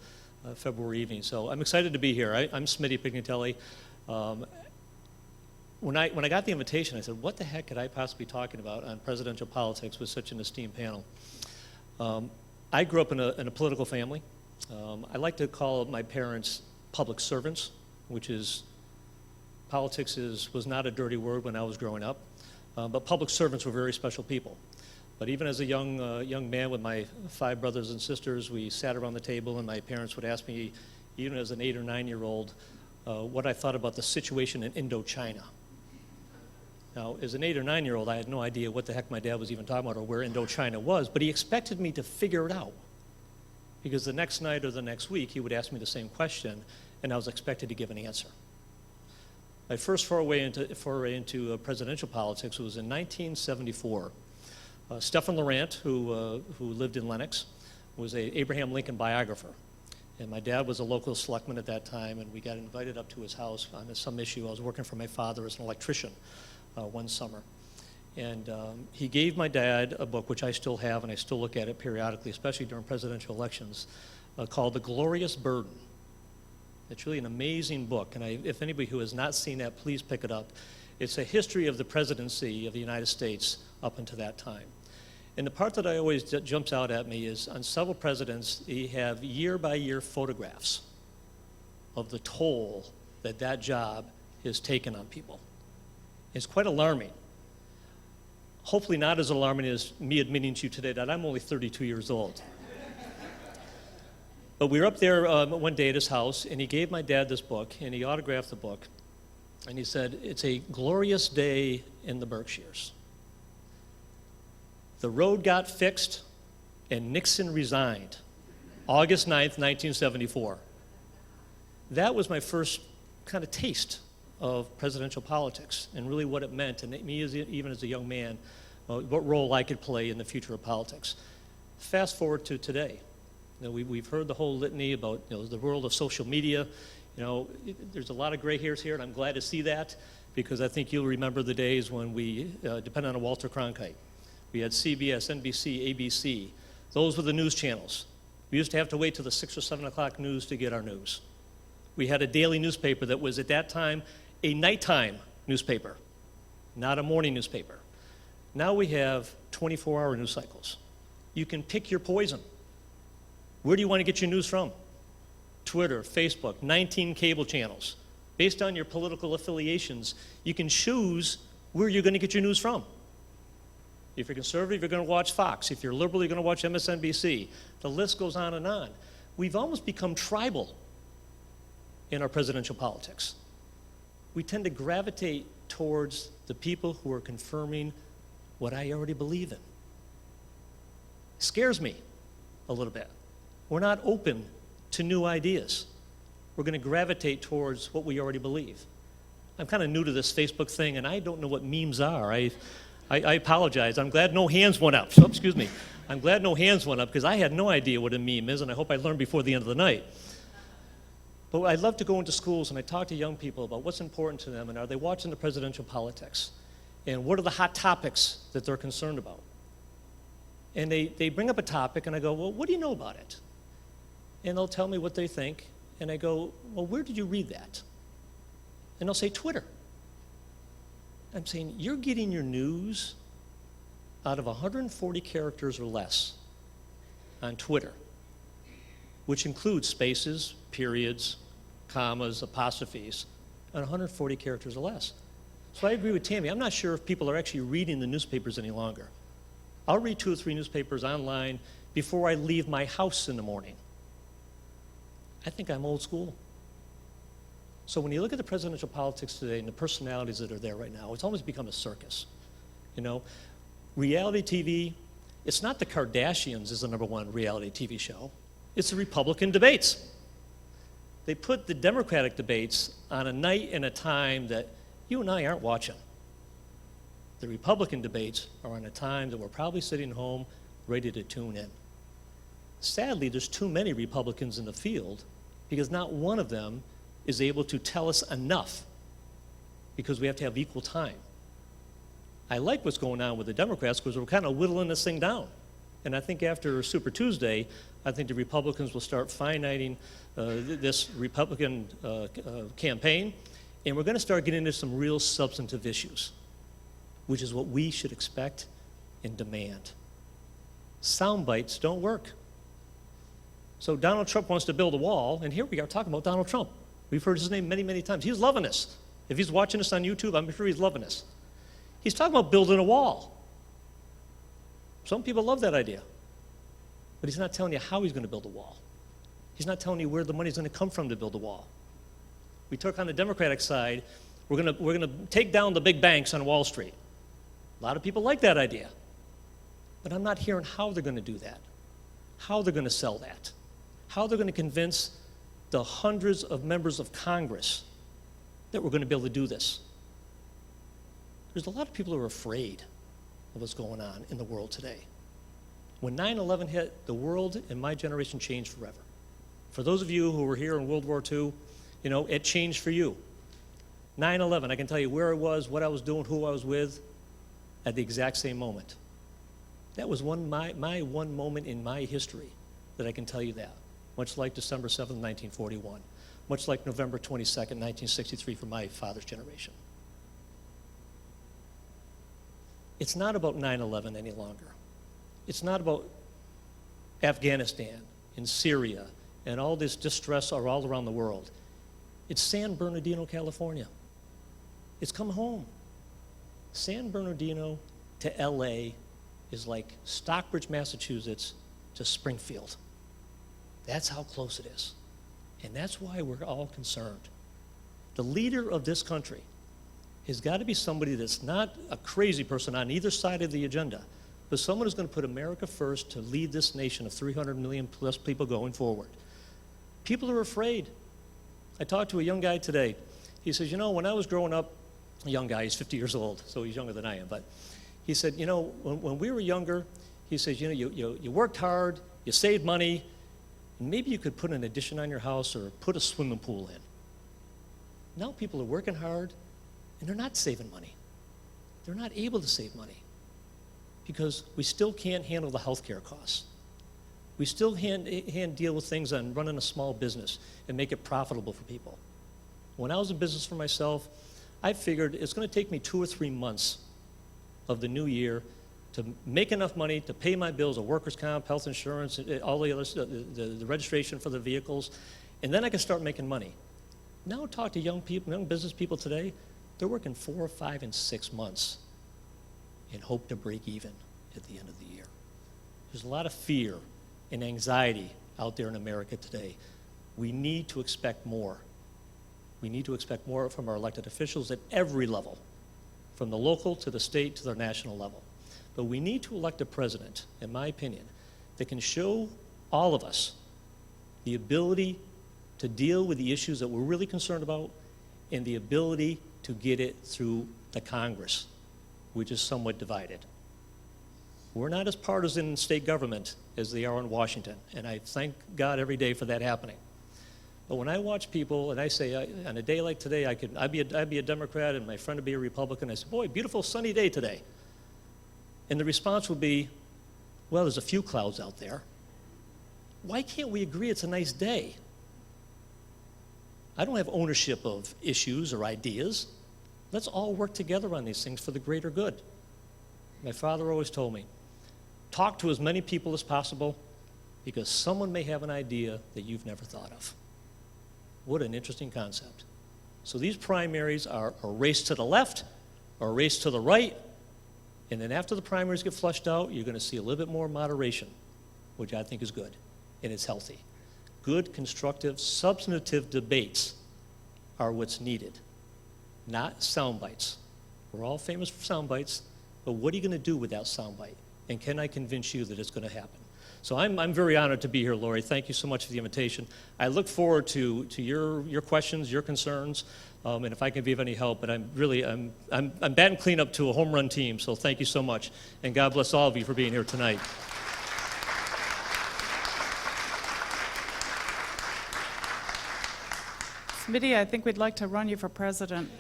February evening. So I'm excited to be here. I'm Smitty Pignatelli. When I got the invitation, I said, what the heck could I possibly be talking about on presidential politics with such an esteemed panel? I grew up in a political family. I like to call my parents public servants, which is, politics was not a dirty word when I was growing up. But public servants were very special people. But even as a young man with my 5 brothers and sisters, we sat around the table, and my parents would ask me, even as an 8 or 9-year-old, what I thought about the situation in Indochina. Now, as an 8 or 9-year-old, I had no idea what the heck my dad was even talking about or where Indochina was, but he expected me to figure it out. Because the next night or the next week, he would ask me the same question, and I was expected to give an answer. My first foray into presidential politics was in 1974. Stephen Laurent, who lived in Lenox, was an Abraham Lincoln biographer. And my dad was a local selectman at that time, and we got invited up to his house on some issue. I was working for my father as an electrician one summer. And he gave my dad a book, which I still have, and I still look at it periodically, especially during presidential elections, called The Glorious Burden. It's really an amazing book, and if anybody who has not seen that, please pick it up. It's a history of the presidency of the United States up until that time. And the part that always jumps out at me is on several presidents, you have year-by-year photographs of the toll that job has taken on people. It's quite alarming. Hopefully not as alarming as me admitting to you today that I'm only 32 years old. But we were up there one day at his house, and he gave my dad this book, and he autographed the book, and he said, it's a glorious day in the Berkshires. The road got fixed, and Nixon resigned, August 9th, 1974. That was my first kind of taste of presidential politics and really what it meant, and me even as a young man, what role I could play in the future of politics. Fast forward to today. You know, we've heard the whole litany about the world of social media. There's a lot of gray hairs here, and I'm glad to see that because I think you'll remember the days when we depended on Walter Cronkite. We had CBS, NBC, ABC. Those were the news channels. We used to have to wait till the 6 or 7 o'clock news to get our news. We had a daily newspaper that was at that time a nighttime newspaper, not a morning newspaper. Now we have 24-hour news cycles. You can pick your poison. Where do you want to get your news from? Twitter, Facebook, 19 cable channels. Based on your political affiliations, you can choose where you're going to get your news from. If you're conservative, you're going to watch Fox. If you're liberal, you're going to watch MSNBC. The list goes on and on. We've almost become tribal in our presidential politics. We tend to gravitate towards the people who are confirming what I already believe in. It scares me a little bit. We're not open to new ideas. We're going to gravitate towards what we already believe. I'm kind of new to this Facebook thing, and I don't know what memes are. I apologize. I'm glad no hands went up. So, excuse me. I'm glad no hands went up because I had no idea what a meme is, and I hope I learned before the end of the night. But I love to go into schools and I talk to young people about what's important to them and are they watching the presidential politics and what are the hot topics that they're concerned about. And they bring up a topic and I go, well, what do you know about it? And they'll tell me what they think and I go, well, where did you read that? And they'll say Twitter. I'm saying, you're getting your news out of 140 characters or less on Twitter, which includes spaces, periods, commas, apostrophes, and 140 characters or less. So I agree with Tammy. I'm not sure if people are actually reading the newspapers any longer. I'll read 2 or 3 newspapers online before I leave my house in the morning. I think I'm old school. So when you look at the presidential politics today and the personalities that are there right now, it's almost become a circus. You know, reality TV, it's not the Kardashians is the #1 reality TV show. It's the Republican debates. They put the Democratic debates on a night and a time that you and I aren't watching. The Republican debates are on a time that we're probably sitting home ready to tune in. Sadly, there's too many Republicans in the field because not one of them is able to tell us enough because we have to have equal time. I like what's going on with the Democrats because we're kind of whittling this thing down. And I think after Super Tuesday, I think the Republicans will start fine-tuning this Republican campaign, and we're going to start getting into some real substantive issues, which is what we should expect and demand. Sound bites don't work. So Donald Trump wants to build a wall, and here we are talking about Donald Trump. We've heard his name many, many times. He's loving this. If he's watching this on YouTube, I'm sure he's loving this. He's talking about building a wall. Some people love that idea. But he's not telling you how he's going to build a wall. He's not telling you where the money's going to come from to build a wall. We took on the Democratic side, we're going to take down the big banks on Wall Street. A lot of people like that idea. But I'm not hearing how they're going to do that, how they're going to sell that, how they're going to convince the hundreds of members of Congress that we're going to be able to do this. There's a lot of people who are afraid of what's going on in the world today. When 9/11 hit, the world and my generation changed forever. For those of you who were here in World War II, you know, it changed for you. 9/11, I can tell you where I was, what I was doing, who I was with at the exact same moment. That was my one moment in my history that I can tell you that. Much like December 7th, 1941. Much like November 22nd, 1963 for my father's generation. It's not about 9/11 any longer. It's not about Afghanistan and Syria and all this distress all around the world. It's San Bernardino, California. It's come home. San Bernardino to LA is like Stockbridge, Massachusetts to Springfield. That's how close it is. And that's why we're all concerned. The leader of this country has got to be somebody that's not a crazy person on either side of the agenda, but someone who's going to put America first to lead this nation of 300 million plus people going forward. People are afraid. I talked to a young guy today. He says, you know, when I was growing up, a young guy, he's 50 years old, so he's younger than I am, but he said, you know, when we were younger, he says, you know, you worked hard, you saved money, and maybe you could put an addition on your house or put a swimming pool in. Now people are working hard, and they're not saving money. They're not able to save money because we still can't handle the healthcare costs. We still can't deal with things on running a small business and make it profitable for people. When I was in business for myself, I figured it's going to take me 2 or 3 months of the new year to make enough money to pay my bills of workers' comp, health insurance, all the other stuff, the registration for the vehicles, and then I can start making money. Now talk to young people, young business people today, they're working 4, 5, and 6 months and hope to break even at the end of the year. There's a lot of fear and anxiety out there in America today. We need to expect more. We need to expect more from our elected officials at every level, from the local to the state to the national level. But we need to elect a president, in my opinion, that can show all of us the ability to deal with the issues that we're really concerned about and the ability to get it through the Congress. we're just somewhat divided. We're not as partisan in state government as they are in Washington, and I thank God every day for that happening. But when I watch people, and I say, on a day like today, I'd be a Democrat and my friend would be a Republican, I say, boy, beautiful sunny day today. And the response would be, well, there's a few clouds out there. Why can't we agree it's a nice day? I don't have ownership of issues or ideas. Let's all work together on these things for the greater good. My father always told me, talk to as many people as possible because someone may have an idea that you've never thought of. What an interesting concept. So these primaries are a race to the left or a race to the right, and then after the primaries get flushed out, you're going to see a little bit more moderation, which I think is good, and it's healthy. Good, constructive, substantive debates are what's needed, not sound bites. We're all famous for sound bites, but what are you going to do with that sound bite? And can I convince you that it's going to happen? So I'm very honored to be here, Lori. Thank you so much for the invitation. I look forward to your questions, your concerns, and if I can be of any help. But I'm batting cleanup to a home run team, so thank you so much. And God bless all of you for being here tonight. Smitty, I think we'd like to run you for president.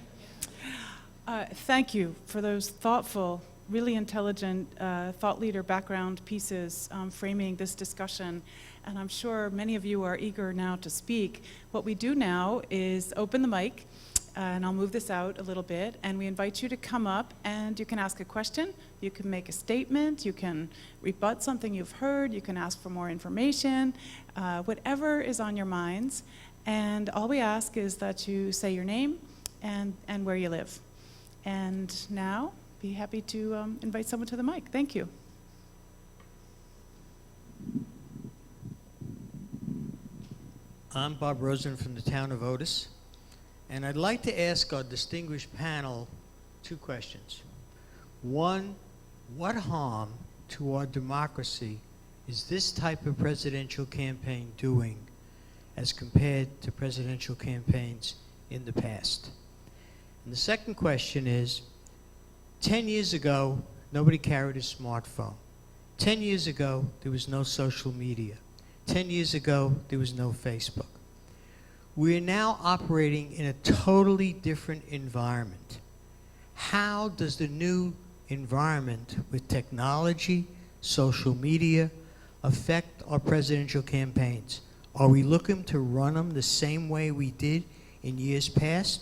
Thank you for those thoughtful, really intelligent thought leader background pieces framing this discussion. And I'm sure many of you are eager now to speak. What we do now is open the mic, and I'll move this out a little bit, and we invite you to come up and you can ask a question, you can make a statement, you can rebut something you've heard, you can ask for more information, whatever is on your minds. And all we ask is that you say your name and where you live. And now, be happy to invite someone to the mic. Thank you. I'm Bob Rosen from the town of Otis, and I'd like to ask our distinguished panel 2 questions. One, what harm to our democracy is this type of presidential campaign doing as compared to presidential campaigns in the past? And the second question is, 10 years ago, nobody carried a smartphone. 10 years ago, there was no social media. 10 years ago, there was no Facebook. We are now operating in a totally different environment. How does the new environment with technology, social media, affect our presidential campaigns? Are we looking to run them the same way we did in years past?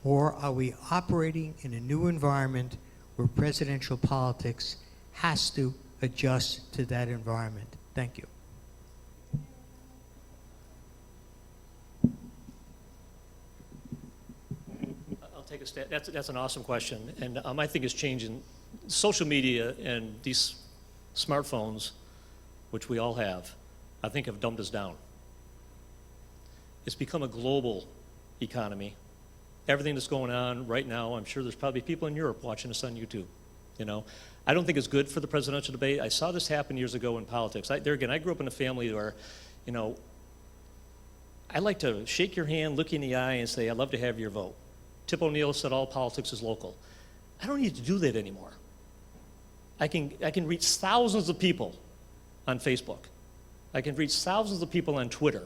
Or are we operating in a new environment where presidential politics has to adjust to that environment? Thank you. I'll take a stab. That's an awesome question, and I think it's changing. Social media and these smartphones, which we all have, I think have dumbed us down. It's become a global economy. Everything that's going on right now, I'm sure there's probably people in Europe watching us on YouTube. You know, I don't think it's good for the presidential debate. I saw this happen years ago in politics. There again, I grew up in a family where, you know, I like to shake your hand, look you in the eye, and say, I'd love to have your vote. Tip O'Neill said all politics is local. I don't need to do that anymore. I can reach thousands of people on Facebook. I can reach thousands of people on Twitter.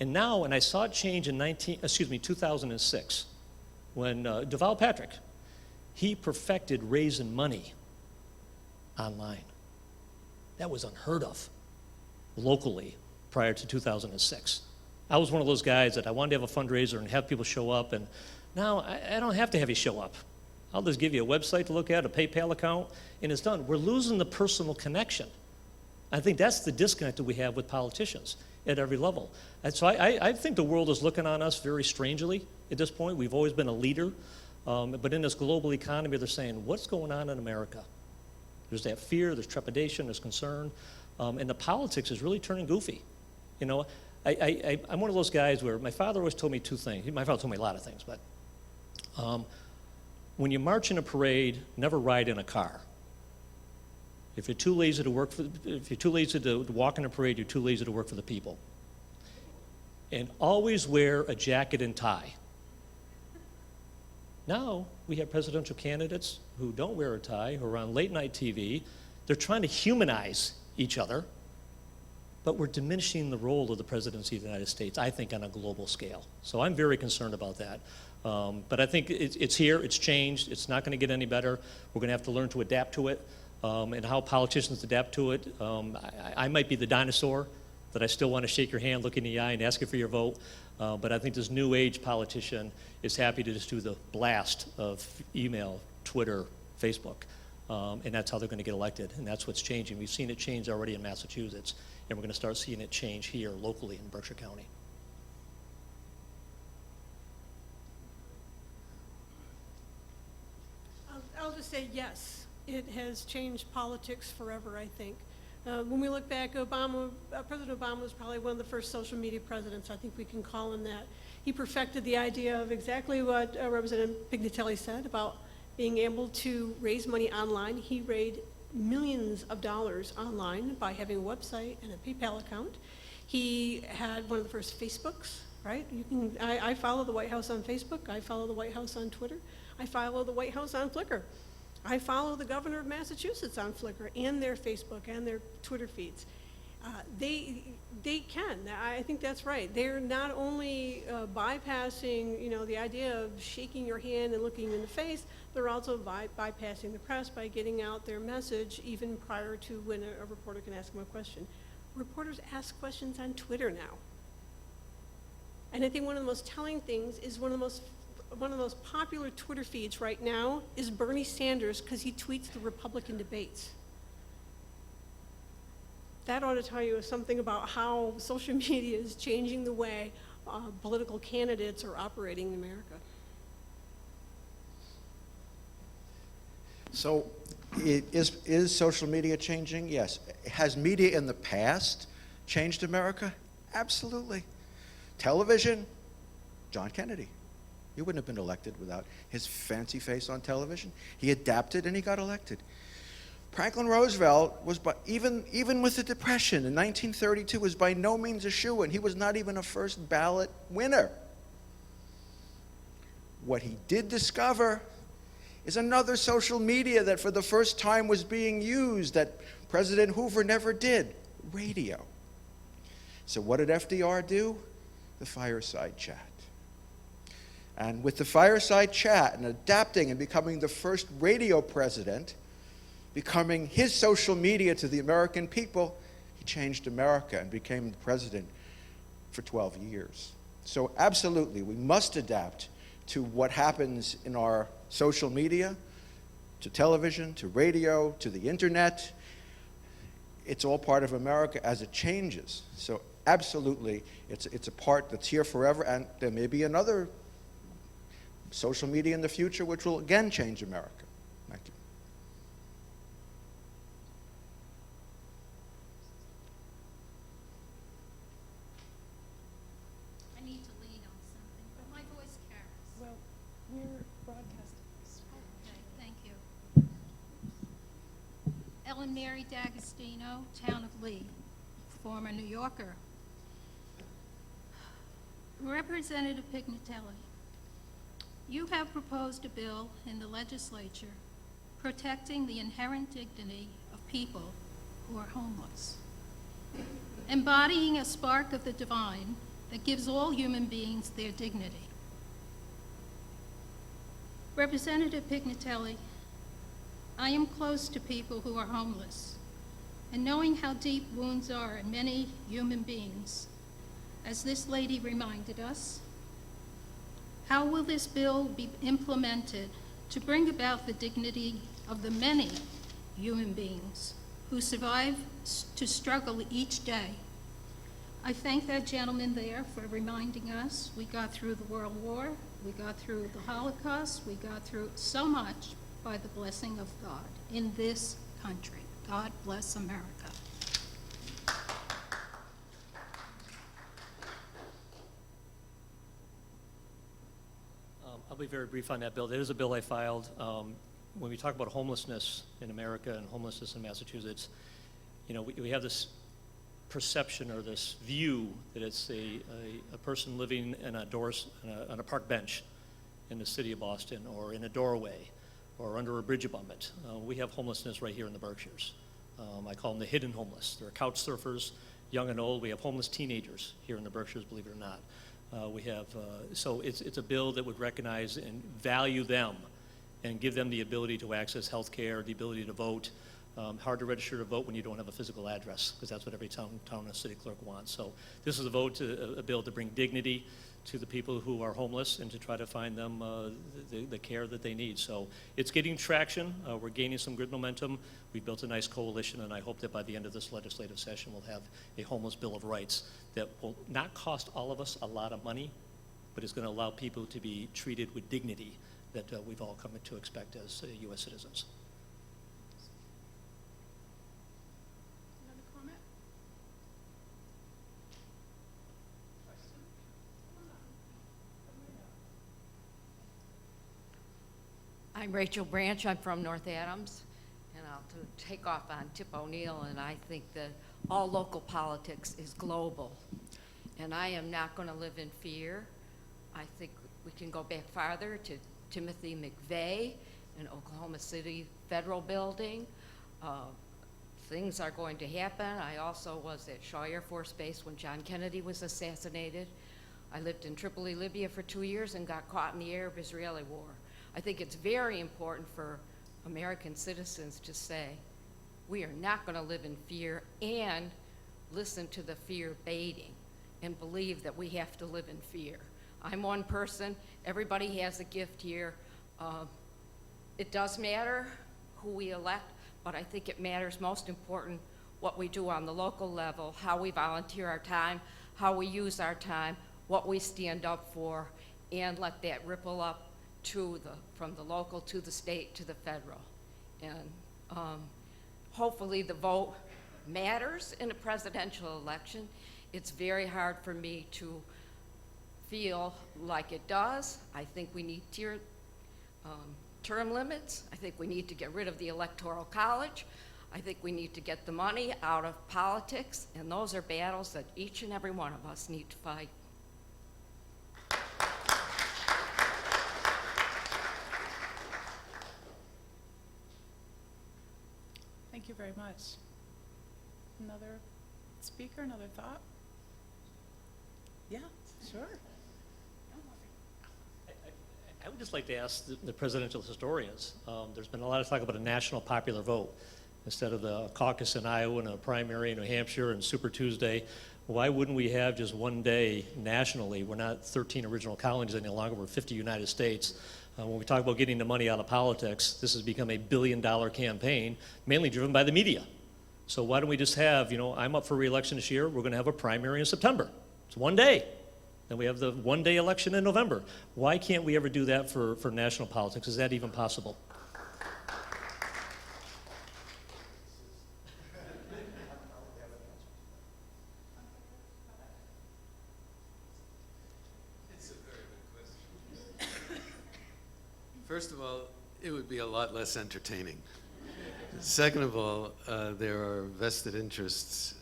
And now, and I saw it change in 2006, when Deval Patrick, he perfected raising money online. That was unheard of locally prior to 2006. I was one of those guys that I wanted to have a fundraiser and have people show up, and now I don't have to have you show up. I'll just give you a website to look at, a PayPal account, and it's done. We're losing the personal connection. I think that's the disconnect that we have with politicians at every level. And so I think the world is looking on us very strangely at this point. We've always been a leader, but in this global economy, they're saying, what's going on in America? There's that fear, there's trepidation, there's concern, and the politics is really turning goofy. You know, I'm one of those guys where my father always told me 2 things. My father told me a lot of things, but when you march in a parade, never ride in a car. If you're too lazy to walk in a parade, you're too lazy to work for the people. And always wear a jacket and tie. Now we have presidential candidates who don't wear a tie, who are on late night TV. They're trying to humanize each other, but we're diminishing the role of the presidency of the United States, I think, on a global scale. So I'm very concerned about that. But I think it's here, it's changed, it's not going to get any better. We're going to have to learn to adapt to it, and how politicians adapt to it. I might be the dinosaur that I still want to shake your hand, look in the eye, and ask you for your vote. But I think this new age politician is happy to just do the blast of email, Twitter, Facebook. And that's how they're going to get elected, and that's what's changing. We've seen it change already in Massachusetts, and we're going to start seeing it change here locally in Berkshire County. I'll just say yes, it has changed politics forever, I think. When we look back, President Obama was probably one of the first social media presidents. I think we can call him that. He perfected the idea of exactly what Representative Pignatelli said about being able to raise money online. He raised millions of dollars online by having a website and a PayPal account. He had one of the first Facebooks, right? I follow the White House on Facebook. I follow the White House on Twitter. I follow the White House on Flickr. I follow the governor of Massachusetts on Flickr and their Facebook and their Twitter feeds. They can. I think that's right. They're not only bypassing, the idea of shaking your hand and looking you in the face, they're also bypassing the press by getting out their message even prior to when a reporter can ask them a question. Reporters ask questions on Twitter now. And I think one of the most telling things is one of the most popular Twitter feeds right now is Bernie Sanders, because he tweets the Republican debates. That ought to tell you something about how social media is changing the way political candidates are operating in America. So is social media changing? Yes. Has media in the past changed America? Absolutely. Television, John Kennedy. He wouldn't have been elected without his fancy face on television. He adapted and he got elected. Franklin Roosevelt was, even with the Depression in 1932, was by no means a shoo-in. He was not even a first ballot winner. What he did discover is another social media that for the first time was being used that President Hoover never did, radio. So what did FDR do? The fireside chat. And with the fireside chat and adapting and becoming the first radio president, becoming his social media to the American people, he changed America and became the president for 12 years. So absolutely, we must adapt to what happens in our social media, to television, to radio, to the internet. It's all part of America as it changes. So absolutely, it's a part that's here forever, and there may be another social media in the future which will again change America. Thank you. I need to lean on something, but my voice carries. Well, we're broadcasting this. Okay, thank you. Ellen Mary D'Agostino, Town of Lee, former New Yorker. Representative Pignatelli, you have proposed a bill in the legislature protecting the inherent dignity of people who are homeless, embodying a spark of the divine that gives all human beings their dignity. Representative Pignatelli, I am close to people who are homeless, and knowing how deep wounds are in many human beings, as this lady reminded us, how will this bill be implemented to bring about the dignity of the many human beings who survive to struggle each day? I thank that gentleman there for reminding us we got through the World War, we got through the Holocaust, we got through so much by the blessing of God in this country. God bless America. I'll be very brief on that bill. There is a bill I filed. When we talk about homelessness in America and homelessness in Massachusetts, we have this perception or this view that it's a person living in on a park bench in the city of Boston, or in a doorway, or under a bridge abutment. We have homelessness right here in the Berkshires. I call them the hidden homeless. They're couch surfers, young and old. We have homeless teenagers here in the Berkshires, believe it or not. So it's a bill that would recognize and value them and give them the ability to access health care, the ability to vote. Hard to register to vote when you don't have a physical address, because that's what every town and city clerk wants. So this is a bill to bring dignity to the people who are homeless and to try to find them the care that they need. So it's getting traction. We're gaining some good momentum. We built a nice coalition, and I hope that by the end of this legislative session, we'll have a homeless Bill of Rights that will not cost all of us a lot of money, but is going to allow people to be treated with dignity that we've all come to expect as U.S. citizens. Another comment? I'm Rachel Branch. I'm from North Adams, and I'll take off on Tip O'Neill, and I think that all local politics is global, and I am not going to live in fear. I think we can go back farther to Timothy McVeigh in Oklahoma City Federal Building. Things are going to happen. I also was at Shaw Air Force Base when John Kennedy was assassinated. I lived in Tripoli, Libya for 2 years and got caught in the Arab-Israeli war. I think it's very important for American citizens to say, we are not going to live in fear, and listen to the fear baiting and believe that we have to live in fear. I'm one person. Everybody has a gift here. It does matter who we elect, but I think it matters most important what we do on the local level, how we volunteer our time, how we use our time, what we stand up for, and let that ripple up from the local to the state to the federal. And hopefully the vote matters in a presidential election. It's very hard for me to feel like it does. I think we need term limits. I think we need to get rid of the Electoral College. I think we need to get the money out of politics, and those are battles that each and every one of us need to fight. Thank you very much. Another speaker, another thought? Yeah, sure. I would just like to ask the presidential historians, there's been a lot of talk about a national popular vote. Instead of the caucus in Iowa and a primary in New Hampshire and Super Tuesday, why wouldn't we have just one day nationally? We're not 13 original colonies any longer, we're 50 United States. When we talk about getting the money out of politics, this has become a billion-dollar campaign, mainly driven by the media. So why don't we just have, I'm up for re-election this year, we're going to have a primary in September. It's one day. Then we have the one-day election in November. Why can't we ever do that for national politics? Is that even possible? It's a very good question. First of all, it would be a lot less entertaining. Second of all, there are vested interests,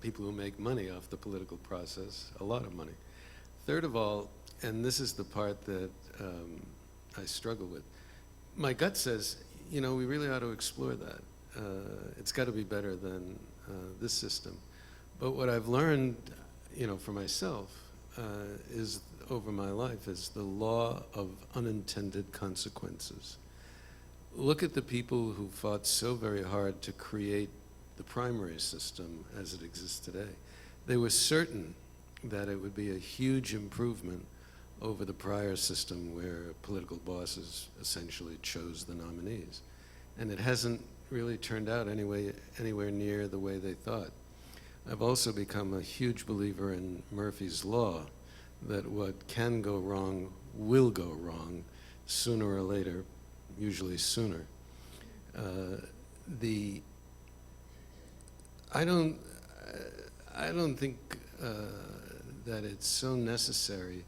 people who make money off the political process, a lot of money. Third of all, and this is the part that I struggle with, my gut says, we really ought to explore that. It's got to be better than this system. But what I've learned, for myself, is over my life is the law of unintended consequences. Look at the people who fought so very hard to create the primary system as it exists today. They were certain that it would be a huge improvement over the prior system where political bosses essentially chose the nominees. And it hasn't really turned out anywhere near the way they thought. I've also become a huge believer in Murphy's Law, that what can go wrong will go wrong sooner or later, usually sooner. I don't think that it's so necessary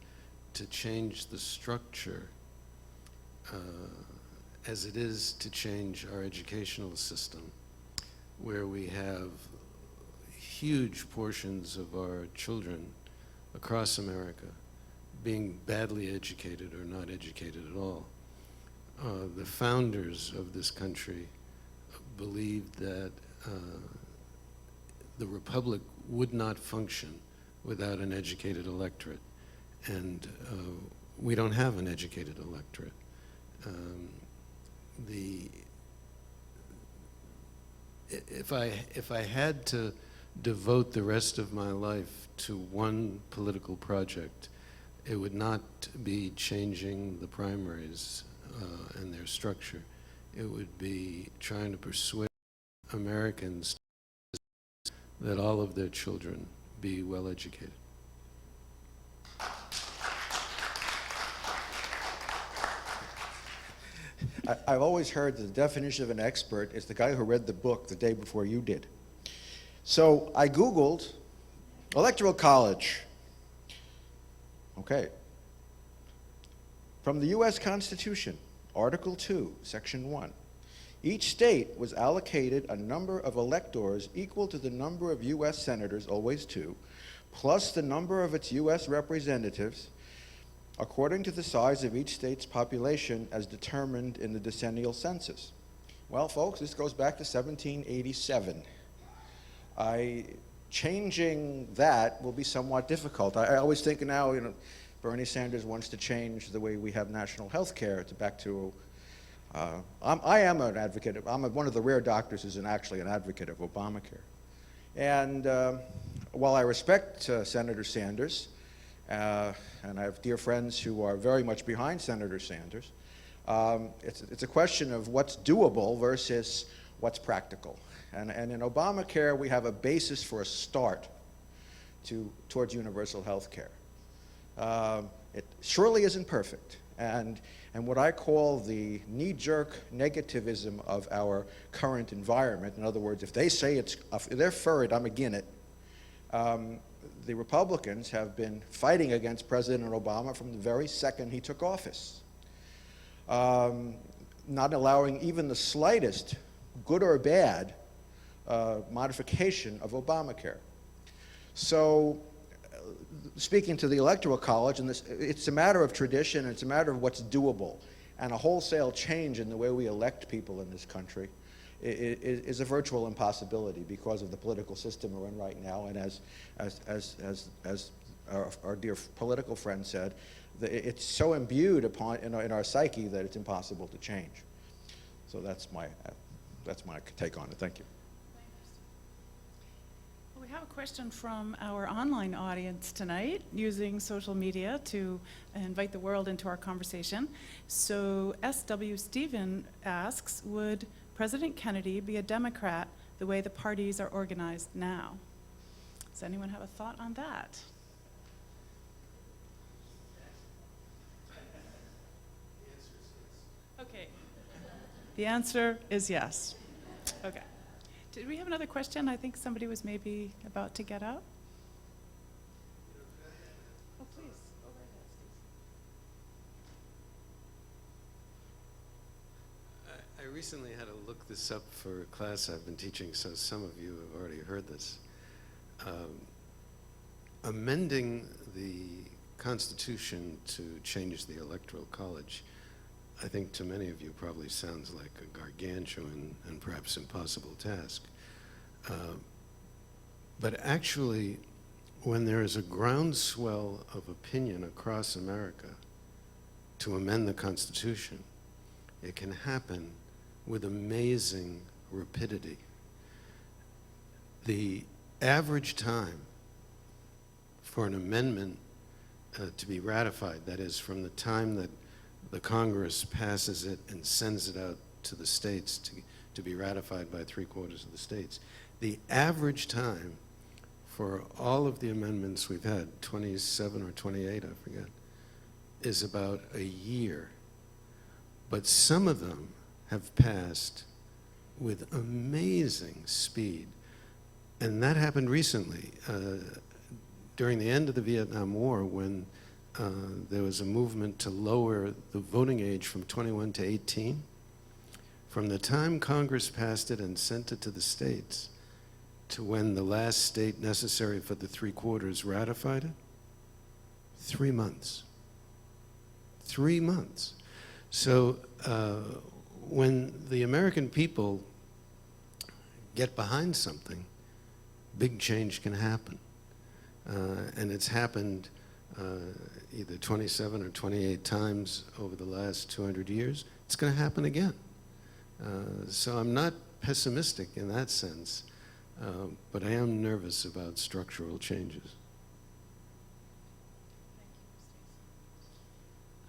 to change the structure as it is to change our educational system, where we have huge portions of our children across America being badly educated or not educated at all. The founders of this country believed that the republic would not function without an educated electorate, and we don't have an educated electorate. If I had to devote the rest of my life to one political project, it would not be changing the primaries and their structure. It would be trying to persuade Americans that all of their children be well educated. I've always heard that the definition of an expert is the guy who read the book the day before you did. So I Googled Electoral College. Okay. From the U.S. Constitution, Article 2, Section 1. Each state was allocated a number of electors equal to the number of U.S. senators, always 2, plus the number of its U.S. representatives, according to the size of each state's population as determined in the decennial census. Well, folks, this goes back to 1787. Changing that will be somewhat difficult. I always think now, Bernie Sanders wants to change the way we have national health care back to, I am an advocate, I'm one of the rare doctors who's actually an advocate of Obamacare. And while I respect Senator Sanders, and I have dear friends who are very much behind Senator Sanders, it's a question of what's doable versus what's practical. And in Obamacare, we have a basis for a start towards universal health care. It surely isn't perfect. And what I call the knee-jerk negativism of our current environment, in other words, if they say if they're for it, I'm against it, the Republicans have been fighting against President Obama from the very second he took office, not allowing even the slightest, good or bad, modification of Obamacare. So, speaking to the Electoral College, and it's a matter of tradition, and it's a matter of what's doable, and a wholesale change in the way we elect people in this country is a virtual impossibility because of the political system we're in right now, and as our dear political friend said, it's so imbued in our psyche that it's impossible to change. So that's my take on it. Thank you. We have a question from our online audience tonight using social media to invite the world into our conversation. So S.W. Stephen asks, would President Kennedy be a Democrat the way the parties are organized now? Does anyone have a thought on that? Okay. The answer is yes. Okay. Did we have another question? I think somebody was maybe about to get up. Oh, please. Go right ahead, Steve. I recently had to look this up for a class I've been teaching, so some of you have already heard this. Amending the Constitution to change the Electoral College, I think to many of you probably sounds like a gargantuan and perhaps impossible task. But actually, when there is a groundswell of opinion across America to amend the Constitution, it can happen with amazing rapidity. The average time for an amendment to be ratified, that is, from the time that the Congress passes it and sends it out to the states to be ratified by 3/4 of the states, the average time for all of the amendments we've had, 27 or 28, I forget, is about a year. But some of them have passed with amazing speed. And that happened recently, during the end of the Vietnam War, when there was a movement to lower the voting age from 21 to 18. From the time Congress passed it and sent it to the states to when the last state necessary for the 3/4 ratified it, 3 months. 3 months. So when the American people get behind something, big change can happen. And it's happened either 27 or 28 times over the last 200 years. It's going to happen again. So I'm not pessimistic in that sense, but I am nervous about structural changes.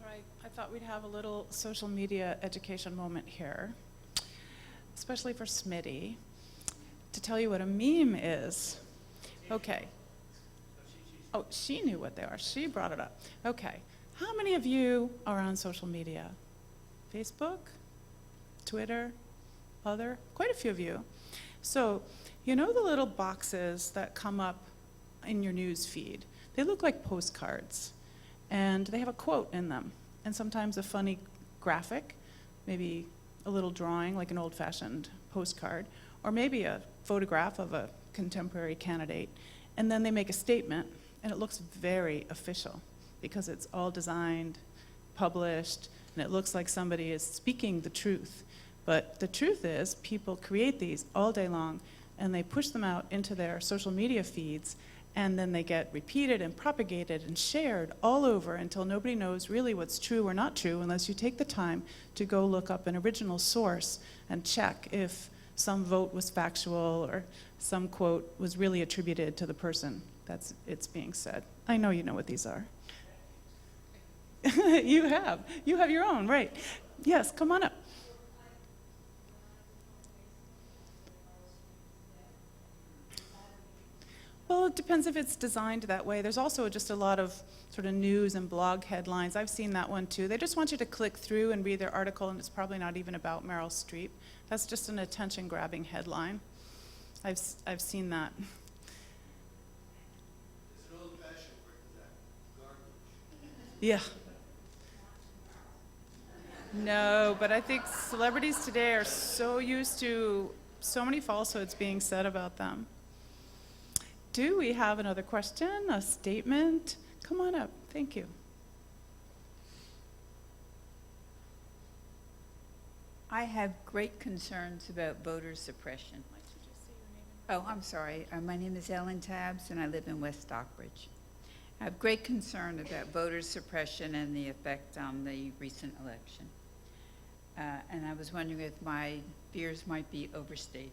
All right, I thought we'd have a little social media education moment here, especially for Smitty, to tell you what a meme is. Okay. Oh, she knew what they are. She brought it up. Okay. How many of you are on social media? Facebook? Twitter? Other? Quite a few of you. So, you know the little boxes that come up in your news feed? They look like postcards, and they have a quote in them, and sometimes a funny graphic, maybe a little drawing like an old-fashioned postcard, or maybe a photograph of a contemporary candidate, and then they make a statement, and it looks very official because it's all designed, published, and it looks like somebody is speaking the truth. But the truth is, people create these all day long, and they push them out into their social media feeds, and then they get repeated and propagated and shared all over until nobody knows really what's true or not true unless you take the time to go look up an original source and check if some vote was factual or some quote was really attributed to the person that's it's being said. I know you know what these are. You have your own, right? Yes, come on up. Well, it depends if it's designed that way. There's also just a lot of sort of news and blog headlines. I've seen that one too. They just want you to click through and read their article, and it's probably not even about Meryl Streep. That's just an attention-grabbing headline. I've seen that. It's an old-fashioned word, garbage. Yeah. No, but I think celebrities today are so used to so many falsehoods being said about them. Do we have another question, a statement? Come on up. Thank you. I have great concerns about voter suppression. Might you just say your name? Oh, I'm sorry. My name is Ellen Tabbs, and I live in West Stockbridge. I have great concern about voter suppression and the effect on the recent election. And I was wondering if my fears might be overstated.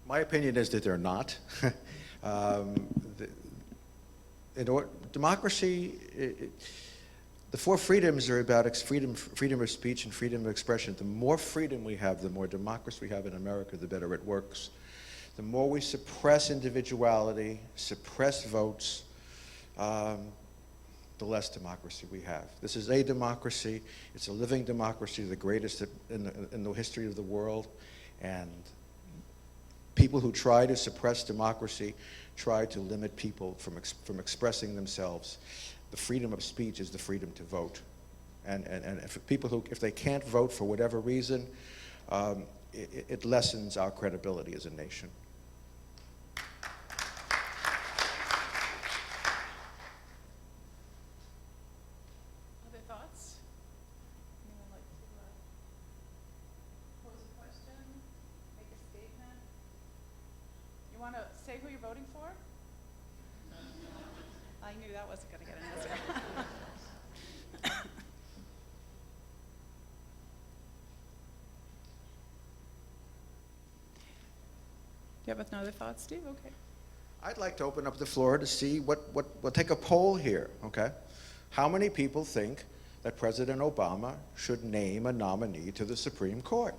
My opinion is that they're not. Democracy, the four freedoms are about freedom of speech and freedom of expression. The more freedom we have, the more democracy we have in America, the better it works. The more we suppress individuality, suppress votes, the less democracy we have. This is a democracy. It's a living democracy, the greatest in the history of the world. And people who try to suppress democracy try to limit people from expressing themselves. The freedom of speech is the freedom to vote. And if people if they can't vote for whatever reason, it lessens our credibility as a nation. Other thoughts? Anyone like to pose a question, make a statement? You want to say who you're voting for? I knew that wasn't going to get an answer. Do you have no other thoughts, Steve? Okay. I'd like to open up the floor to see we'll take a poll here, okay? How many people think that President Obama should name a nominee to the Supreme Court?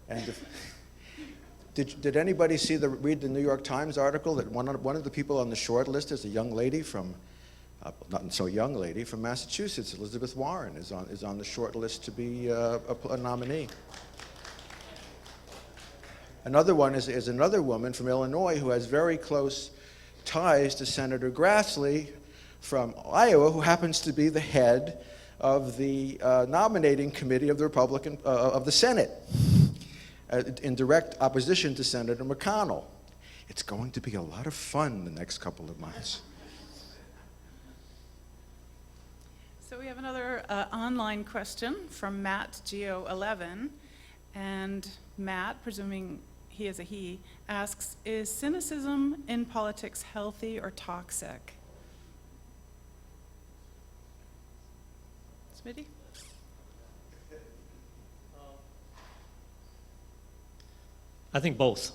And did anybody read the New York Times article that one of the people on the short list is a young lady from, not so young lady, from Massachusetts, Elizabeth Warren, is on the short list to be a nominee. Another one is another woman from Illinois who has very close ties to Senator Grassley from Iowa, who happens to be the head of the nominating committee of the Senate. in direct opposition to Senator McConnell. It's going to be a lot of fun the next couple of months. So we have another online question from Matt Geo11, and Matt, presuming he is a he, asks, is cynicism in politics healthy or toxic? Smitty? I think both.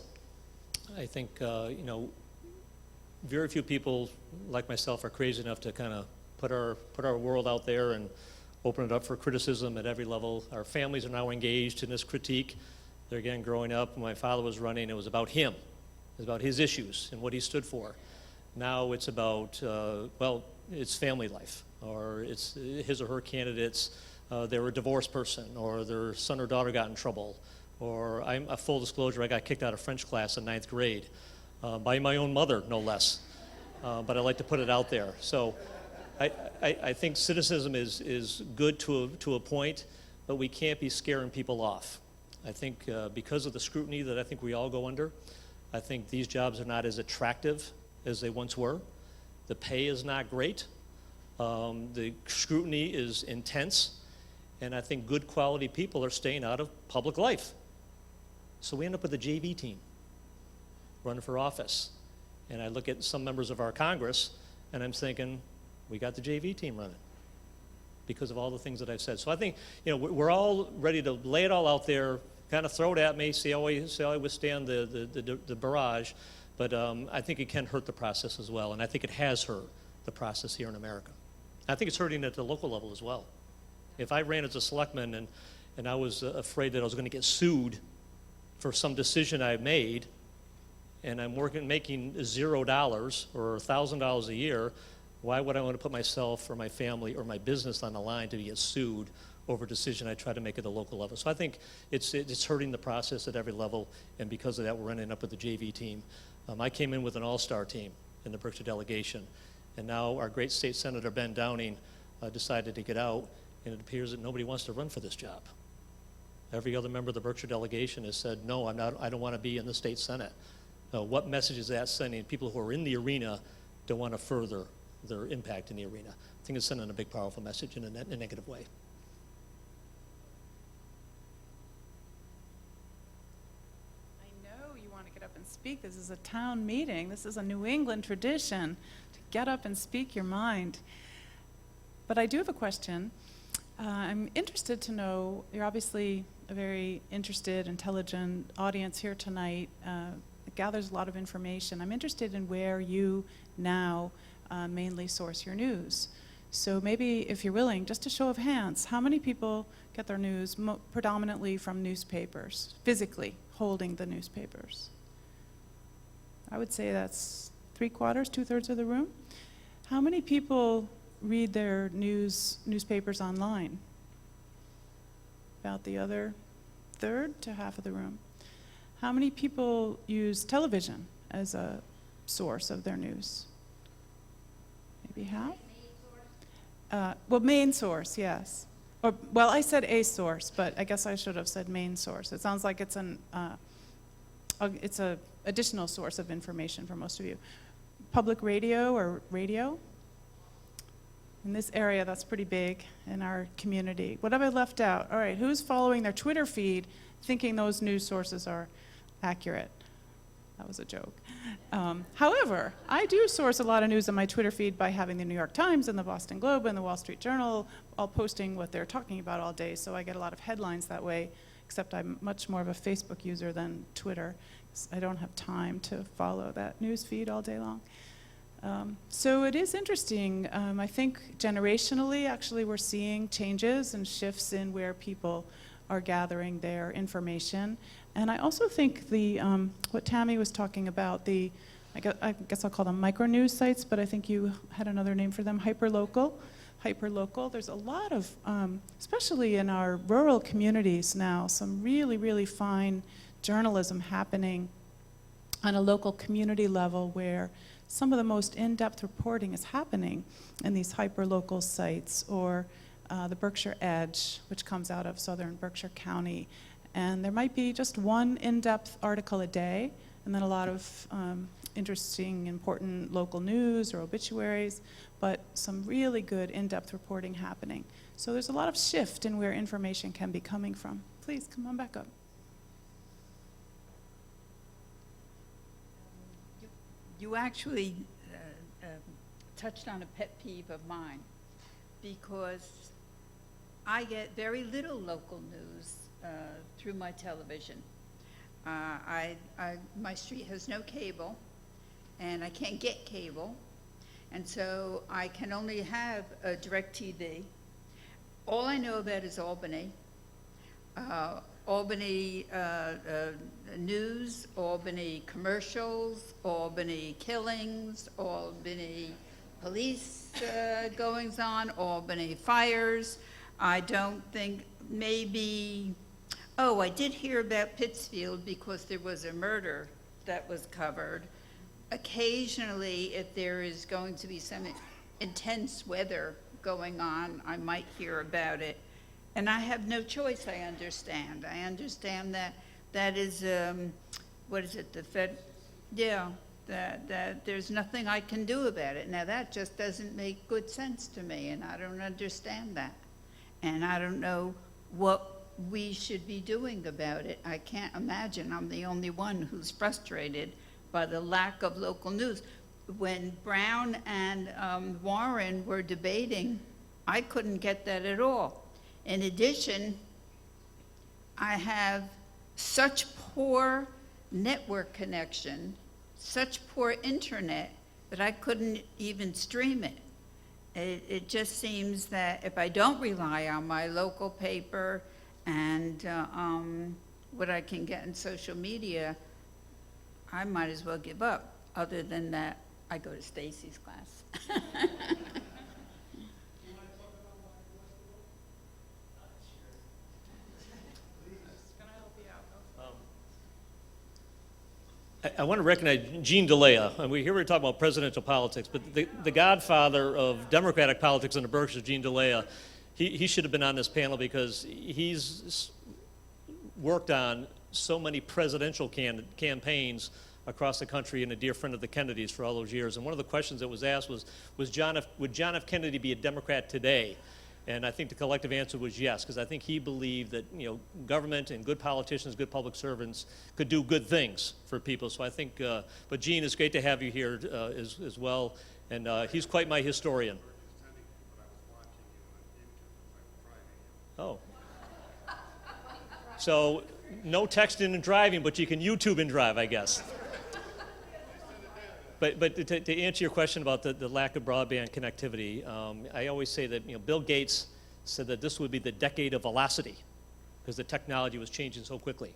I think, very few people like myself are crazy enough to kind of put our world out there and open it up for criticism at every level. Our families are now engaged in this critique. They're again growing up. When my father was running, it was about him. It was about his issues and what he stood for. Now it's about, it's family life, or it's his or her candidates. They were a divorced person, or their son or daughter got in trouble, or I'm a full disclosure, I got kicked out of French class in 9th grade by my own mother, no less. But I like to put it out there. So I think cynicism is good to a point, but we can't be scaring people off. I think because of the scrutiny that I think we all go under, I think these jobs are not as attractive as they once were. The pay is not great. The scrutiny is intense. And I think good quality people are staying out of public life. So we end up with a JV team running for office. And I look at some members of our Congress, and I'm thinking, we got the JV team running because of all the things that I've said. So I think, we're all ready to lay it all out there, kind of throw it at me, see how I withstand the barrage. But I think it can hurt the process as well, and I think it has hurt the process here in America. I think it's hurting at the local level as well. If I ran as a selectman and I was afraid that I was going to get sued for some decision I made, and I'm making $0 or $1,000 a year, why would I want to put myself or my family or my business on the line to get sued over a decision I try to make at the local level? So I think it's hurting the process at every level, and because of that, we're ending up with the JV team. I came in with an all-star team in the Berkshire delegation, and now our great state senator, Ben Downing, decided to get out, and it appears that nobody wants to run for this job. Every other member of the Berkshire delegation has said, no, I don't want to be in the state Senate. What message is that sending? People who are in the arena don't want to further their impact in the arena. I think it's sending a big, powerful message in a negative way. I know you want to get up and speak. This is a town meeting. This is a New England tradition to get up and speak your mind. But I do have a question. I'm interested to know, you're obviously a very interested, intelligent audience here tonight. It gathers a lot of information. I'm interested in where you now mainly source your news. So maybe, if you're willing, just a show of hands, how many people get their news predominantly from newspapers, physically holding the newspapers? I would say that's 3/4, 2/3 of the room. How many people read their newspapers online? About the other third to half of the room. How many people use television as a source of their news? Maybe half? Main source, yes. Or, well, I said a source, but I guess I should have said main source. It sounds like it's an additional source of information for most of you. Public radio or radio? In this area, that's pretty big in our community. What have I left out? All right, who's following their Twitter feed thinking those news sources are accurate? That was a joke. However, I do source a lot of news on my Twitter feed by having the New York Times and the Boston Globe and the Wall Street Journal all posting what they're talking about all day, so I get a lot of headlines that way, except I'm much more of a Facebook user than Twitter. I don't have time to follow that news feed all day long. So it is interesting. I think generationally, actually, we're seeing changes and shifts in where people are gathering their information. And I also think what Tammy was talking about, I guess I'll call them micro news sites, but I think you had another name for them, hyperlocal. There's a lot of, especially in our rural communities now, some really, really fine journalism happening on a local community level where some of the most in-depth reporting is happening in these hyperlocal sites, or the Berkshire Edge, which comes out of southern Berkshire County, And there might be just one in-depth article a day, and then a lot of interesting, important local news or obituaries, but some really good in-depth reporting happening. So there's a lot of shift in where information can be coming from. Please, come on back up. You actually touched on a pet peeve of mine, because I get very little local news through my television. My street has no cable, and I can't get cable, and so I can only have a DirecTV. All I know about is Albany. Albany news, Albany commercials, Albany killings, Albany police goings on, Albany fires. I don't think, maybe, oh, I did hear about Pittsfield because there was a murder that was covered. Occasionally, if there is going to be some intense weather going on, I might hear about it. And I have no choice, I understand. I understand that that is, what is it, the Fed? Yeah, that there's nothing I can do about it. Now, that just doesn't make good sense to me, and I don't understand that. And I don't know what we should be doing about it. I can't imagine I'm the only one who's frustrated by the lack of local news. When Brown and Warren were debating, I couldn't get that at all. In addition, I have such poor network connection, such poor internet, that I couldn't even stream it. It just seems that if I don't rely on my local paper and what I can get in social media, I might as well give up. Other than that, I go to Stacy's class. I want to recognize Gene DeLea. And here we're talking about presidential politics, but the godfather of Democratic politics in the Berkshires, Gene DeLea, he should have been on this panel because he's worked on so many presidential campaigns across the country and a dear friend of the Kennedys for all those years. And one of the questions that was asked was would John F. Kennedy be a Democrat today? And I think the collective answer was yes, because I think he believed that government and good politicians, good public servants could do good things for people. So I think, but Gene, it's great to have you here as well, and he's quite my historian. Oh. So no texting and driving, but you can YouTube and drive, I guess. But to answer your question about the lack of broadband connectivity, I always say that Bill Gates said that this would be the decade of velocity because the technology was changing so quickly.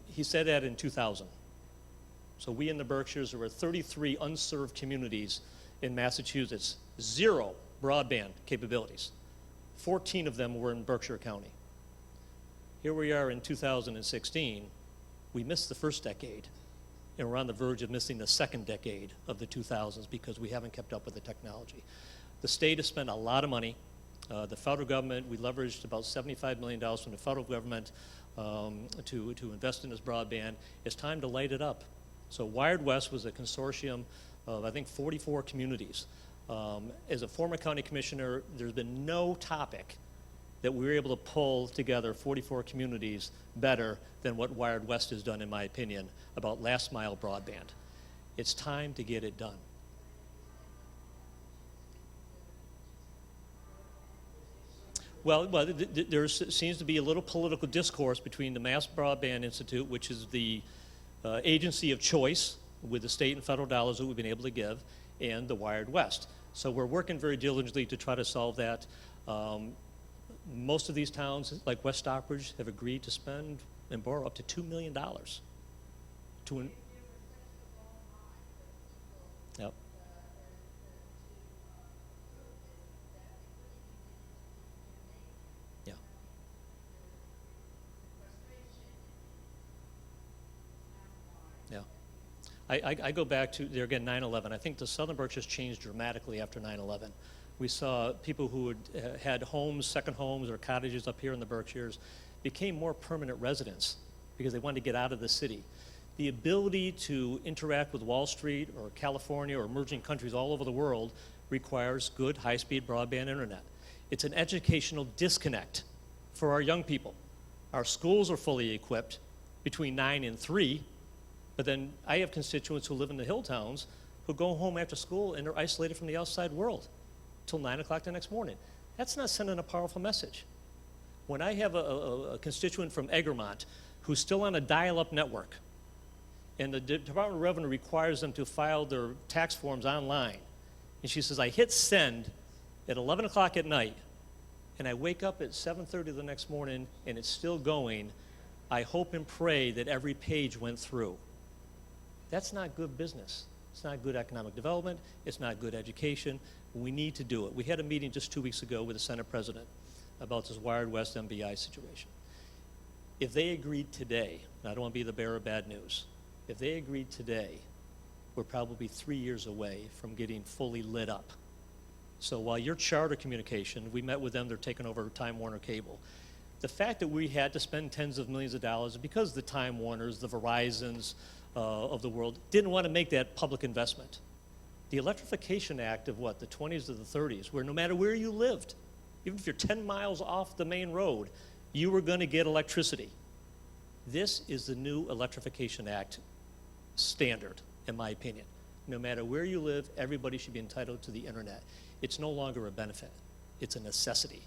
He said that in 2000. So we in the Berkshires, there were 33 unserved communities in Massachusetts, 0 broadband capabilities. 14 of them were in Berkshire County. Here we are in 2016. We missed the first decade. And we're on the verge of missing the second decade of the 2000s because we haven't kept up with the technology. The state has spent a lot of money. The federal government, we leveraged about $75 million from the federal government to invest in this broadband. It's time to light it up. So Wired West was a consortium of, I think, 44 communities. As a former county commissioner, there's been no topic that we were able to pull together 44 communities better than what Wired West has done, in my opinion, about last mile broadband. It's time to get it done. Well, there seems to be a little political discourse between the Mass Broadband Institute, which is the agency of choice with the state and federal dollars that we've been able to give, and the Wired West. So we're working very diligently to try to solve that. Most of these towns, like West Stockbridge, have agreed to spend and borrow up to $2 million. Yep. Yeah. Yeah. I go back to, there again, 9/11. I think the Southern Berkshires changed dramatically after 9/11. We saw people who had homes, second homes or cottages up here in the Berkshires became more permanent residents because they wanted to get out of the city. The ability to interact with Wall Street or California or emerging countries all over the world requires good high-speed broadband internet. It's an educational disconnect for our young people. Our schools are fully equipped between 9 and 3, but then I have constituents who live in the hill towns who go home after school and they're isolated from the outside world till 9 o'clock the next morning. That's not sending a powerful message. When I have a constituent from Egremont who's still on a dial-up network, and the Department of Revenue requires them to file their tax forms online, and she says, I hit send at 11 o'clock at night, and I wake up at 7:30 the next morning, and it's still going, I hope and pray that every page went through. That's not good business. It's not good economic development. It's not good education. We need to do it. We had a meeting just 2 weeks ago with the Senate President about this Wired West MBI situation. If they agreed today, and I don't want to be the bearer of bad news, if they agreed today, we're probably 3 years away from getting fully lit up. So while your Charter communication, we met with them, they're taking over Time Warner Cable. The fact that we had to spend tens of millions of dollars because the Time Warners, the Verizons of the world didn't want to make that public investment. The Electrification Act of what, the 20s to the 30s, where no matter where you lived, even if you're 10 miles off the main road, you were going to get electricity. This is the new Electrification Act standard, in my opinion. No matter where you live, everybody should be entitled to the internet. It's no longer a benefit. It's a necessity.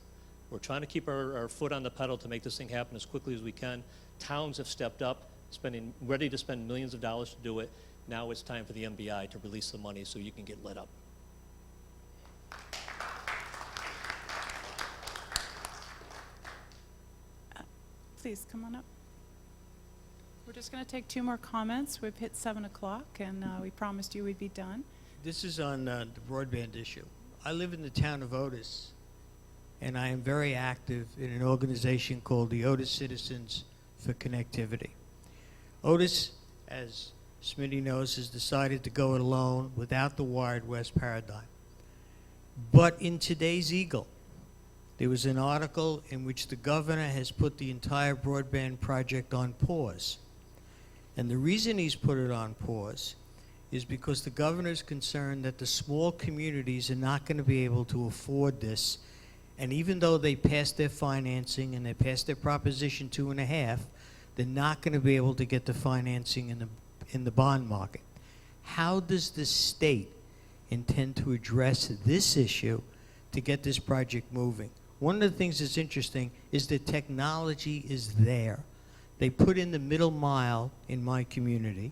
We're trying to keep our foot on the pedal to make this thing happen as quickly as we can. Towns have stepped up, ready to spend millions of dollars to do it. Now it's time for the MBI to release the money so you can get lit up. Please come on up. We're just going to take 2 more comments. We've hit 7 o'clock, and we promised you we'd be done. This is on the broadband issue. I live in the town of Otis, and I am very active in an organization called the Otis Citizens for Connectivity. Otis, as Smitty knows, has decided to go it alone without the Wired West paradigm. But in today's Eagle, there was an article in which the governor has put the entire broadband project on pause. And the reason he's put it on pause is because the governor's concerned that the small communities are not going to be able to afford this. And even though they passed their financing and they passed their Proposition 2.5, they're not going to be able to get the financing in the bond market. How does the state intend to address this issue to get this project moving? One of the things that's interesting is the technology is there. They put in the middle mile in my community.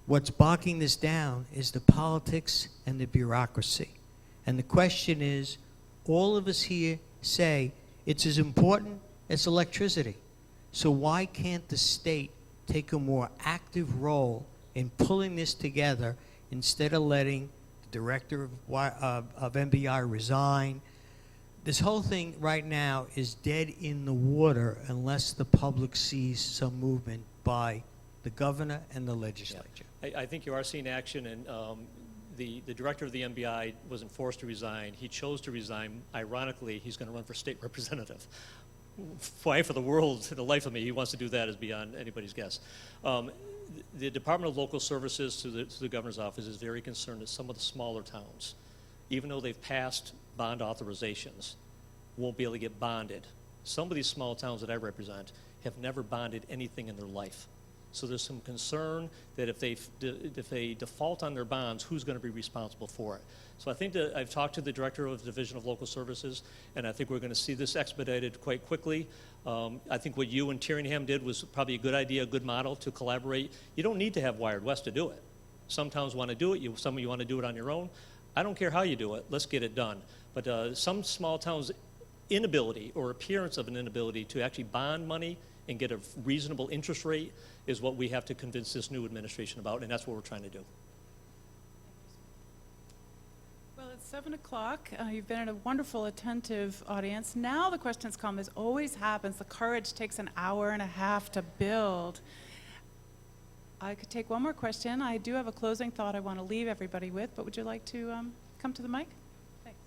What's bogging this down is the politics and the bureaucracy. And the question is, all of us here say it's as important as electricity. So why can't the state take a more active role in pulling this together instead of letting the director of MBI resign? This whole thing right now is dead in the water unless the public sees some movement by the governor and the legislature. I think you are seeing action, and the director of the MBI wasn't forced to resign. He chose to resign. Ironically, he's going to run for state representative. Why for the world, to the life of me, he wants to do that is beyond anybody's guess. The Department of Local Services to the governor's office is very concerned that some of the smaller towns, even though they've passed bond authorizations, won't be able to get bonded. Some of these small towns that I represent have never bonded anything in their life. So there's some concern that if they default on their bonds, who's going to be responsible for it? So I think that I've talked to the director of the Division of Local Services, and I think we're going to see this expedited quite quickly. I think what you and Tyringham did was probably a good idea, a good model to collaborate. You don't need to have Wired West to do it. Some towns want to do it. Some of you want to do it on your own. I don't care how you do it. Let's get it done. But some small towns' inability or appearance of an inability to actually bond money and get a reasonable interest rate is what we have to convince this new administration about, and that's what we're trying to do. Well, it's 7 o'clock. You've been in a wonderful, attentive audience. Now the questions come, as always happens. The courage takes an hour and a half to build. I could take one more question. I do have a closing thought I want to leave everybody with, but would you like to come to the mic? Thanks.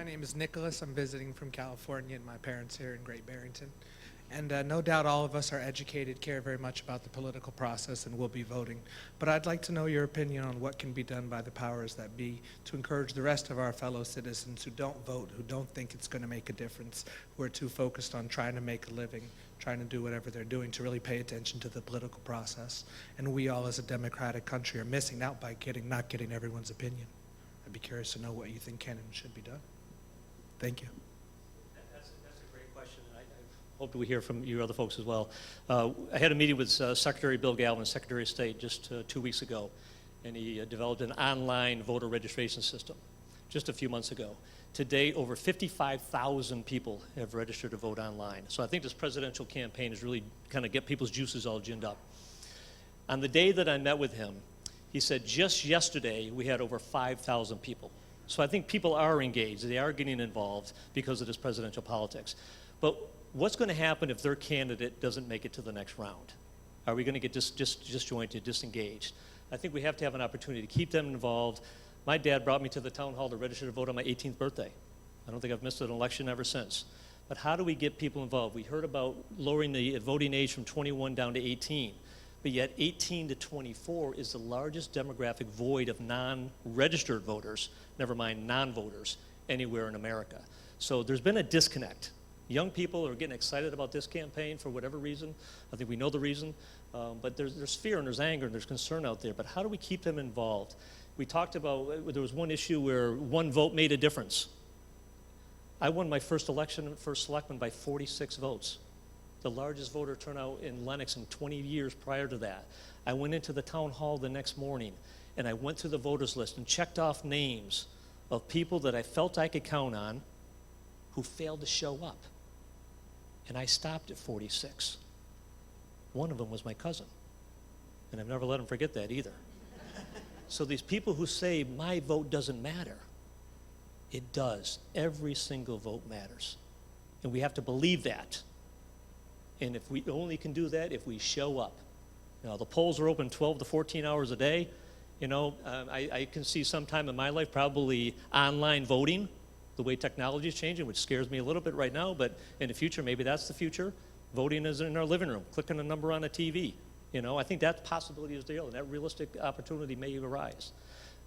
My name is Nicholas. I'm visiting from California, and my parents here in Great Barrington. And no doubt all of us are educated, care very much about the political process, and will be voting. But I'd like to know your opinion on what can be done by the powers that be to encourage the rest of our fellow citizens who don't vote, who don't think it's going to make a difference, who are too focused on trying to make a living, trying to do whatever they're doing, to really pay attention to the political process. And we all as a democratic country are missing out by not getting everyone's opinion. I'd be curious to know what you think can and should be done. Thank you. That's a great question, and I hope we hear from you other folks as well. I had a meeting with Secretary Bill Galvin, Secretary of State, just 2 weeks ago, and he developed an online voter registration system just a few months ago. To date, over 55,000 people have registered to vote online. So I think this presidential campaign is really kind of get people's juices all ginned up. On the day that I met with him, he said just yesterday we had over 5,000 people. So I think people are engaged. They are getting involved because of this presidential politics. But what's going to happen if their candidate doesn't make it to the next round? Are we going to get disjointed, disengaged? I think we have to have an opportunity to keep them involved. My dad brought me to the town hall to register to vote on my 18th birthday. I don't think I've missed an election ever since. But how do we get people involved? We heard about lowering the voting age from 21 down to 18. But yet 18 to 24 is the largest demographic void of non-registered voters, never mind non-voters, anywhere in America. So there's been a disconnect. Young people are getting excited about this campaign for whatever reason. I think we know the reason. But there's fear and there's anger and there's concern out there. But how do we keep them involved? We talked about, there was one issue where one vote made a difference. I won my first election, first selectman, by 46 votes. The largest voter turnout in Lenox in 20 years prior to that. I went into the town hall the next morning and I went through the voters list and checked off names of people that I felt I could count on who failed to show up. And I stopped at 46. One of them was my cousin. And I've never let him forget that either. So these people who say my vote doesn't matter, it does. Every single vote matters. And we have to believe that. And if we only can do that if we show up. Now, the polls are open 12 to 14 hours a day. You know, I can see sometime in my life probably online voting, the way technology is changing, which scares me a little bit right now, but in the future, maybe that's the future. Voting is in our living room, clicking a number on a TV. You know, I think that possibility is there, and that realistic opportunity may arise.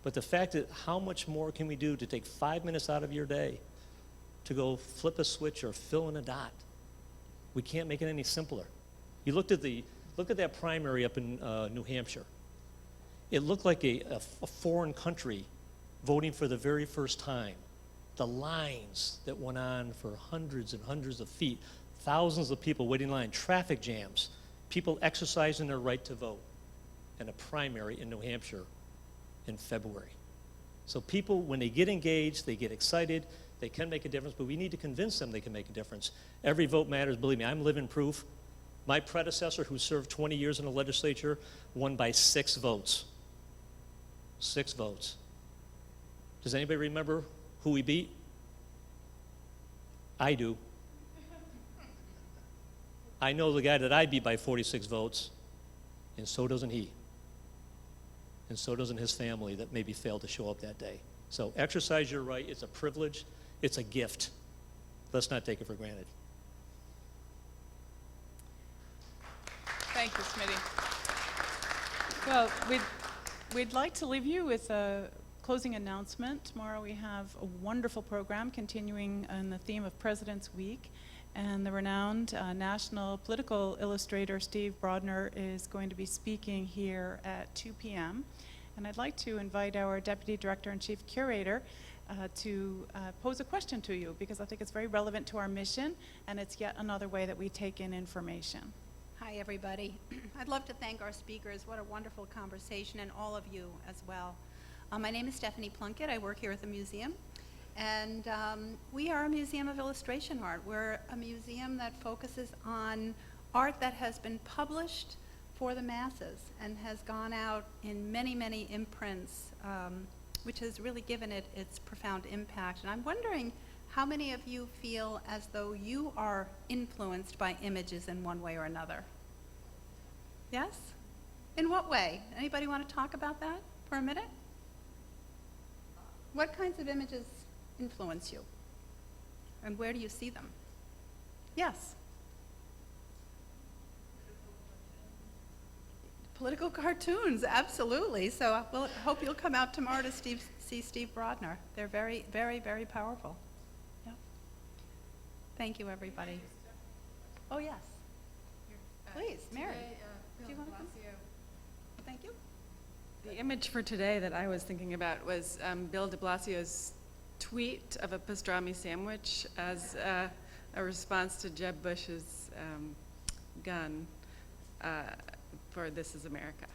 But the fact that how much more can we do to take 5 minutes out of your day to go flip a switch or fill in a dot? We can't make it any simpler. You look at that primary up in New Hampshire. It looked like a foreign country voting for the very first time. The lines that went on for hundreds and hundreds of feet, thousands of people waiting in line, traffic jams, people exercising their right to vote, and a primary in New Hampshire in February. So people, when they get engaged, they get excited, they can make a difference, but we need to convince them they can make a difference. Every vote matters. Believe me, I'm living proof. My predecessor, who served 20 years in the legislature, won by 6 votes. 6 votes. Does anybody remember who he beat? I do. I know the guy that I beat by 46 votes, and so doesn't he. And so doesn't his family that maybe failed to show up that day. So exercise your right. It's a privilege. It's a gift. Let's not take it for granted. Thank you, Smitty. Well, we'd like to leave you with a closing announcement. Tomorrow we have a wonderful program continuing on the theme of President's Week. And the renowned national political illustrator Steve Brodner is going to be speaking here at 2 p.m. And I'd like to invite our Deputy Director and Chief Curator to pose a question to you, because I think it's very relevant to our mission, and it's yet another way that we take in information. Hi, everybody. I'd love to thank our speakers. What a wonderful conversation, and all of you as well. My name is Stephanie Plunkett. I work here at the museum. And we are a museum of illustration art. We're a museum that focuses on art that has been published for the masses and has gone out in many, many imprints, which has really given it its profound impact. And I'm wondering how many of you feel as though you are influenced by images in one way or another? Yes? In what way? Anybody want to talk about that for a minute? What kinds of images influence you? And where do you see them? Yes. Political cartoons, absolutely. So we'll hope you'll come out tomorrow to see Steve Brodner. They're very, very, very powerful. Yep. Thank you, everybody. Oh, yes. Please, Mary. Do you want to come? Thank you. The image for today that I was thinking about was Bill de Blasio's tweet of a pastrami sandwich as a response to Jeb Bush's gun for This Is America.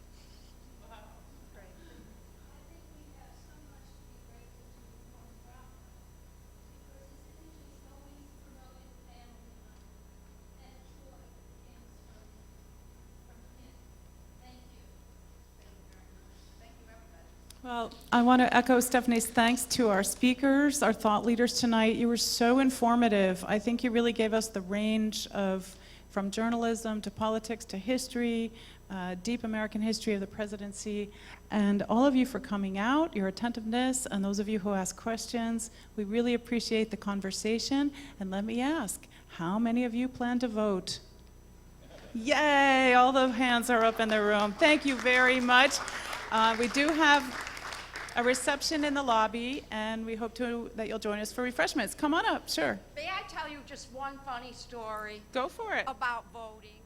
Well, I want to echo Stephanie's thanks to our speakers, our thought leaders tonight. You were so informative. I think you really gave us the range of, from journalism to politics to history, deep American history of the presidency, and all of you for coming out, your attentiveness, and those of you who asked questions. We really appreciate the conversation. And let me ask, how many of you plan to vote? Yay, all the hands are up in the room. Thank you very much. We do have a reception in the lobby, and we hope that you'll join us for refreshments. Come on up, sure. May I tell you just one funny story? Go for it. About voting?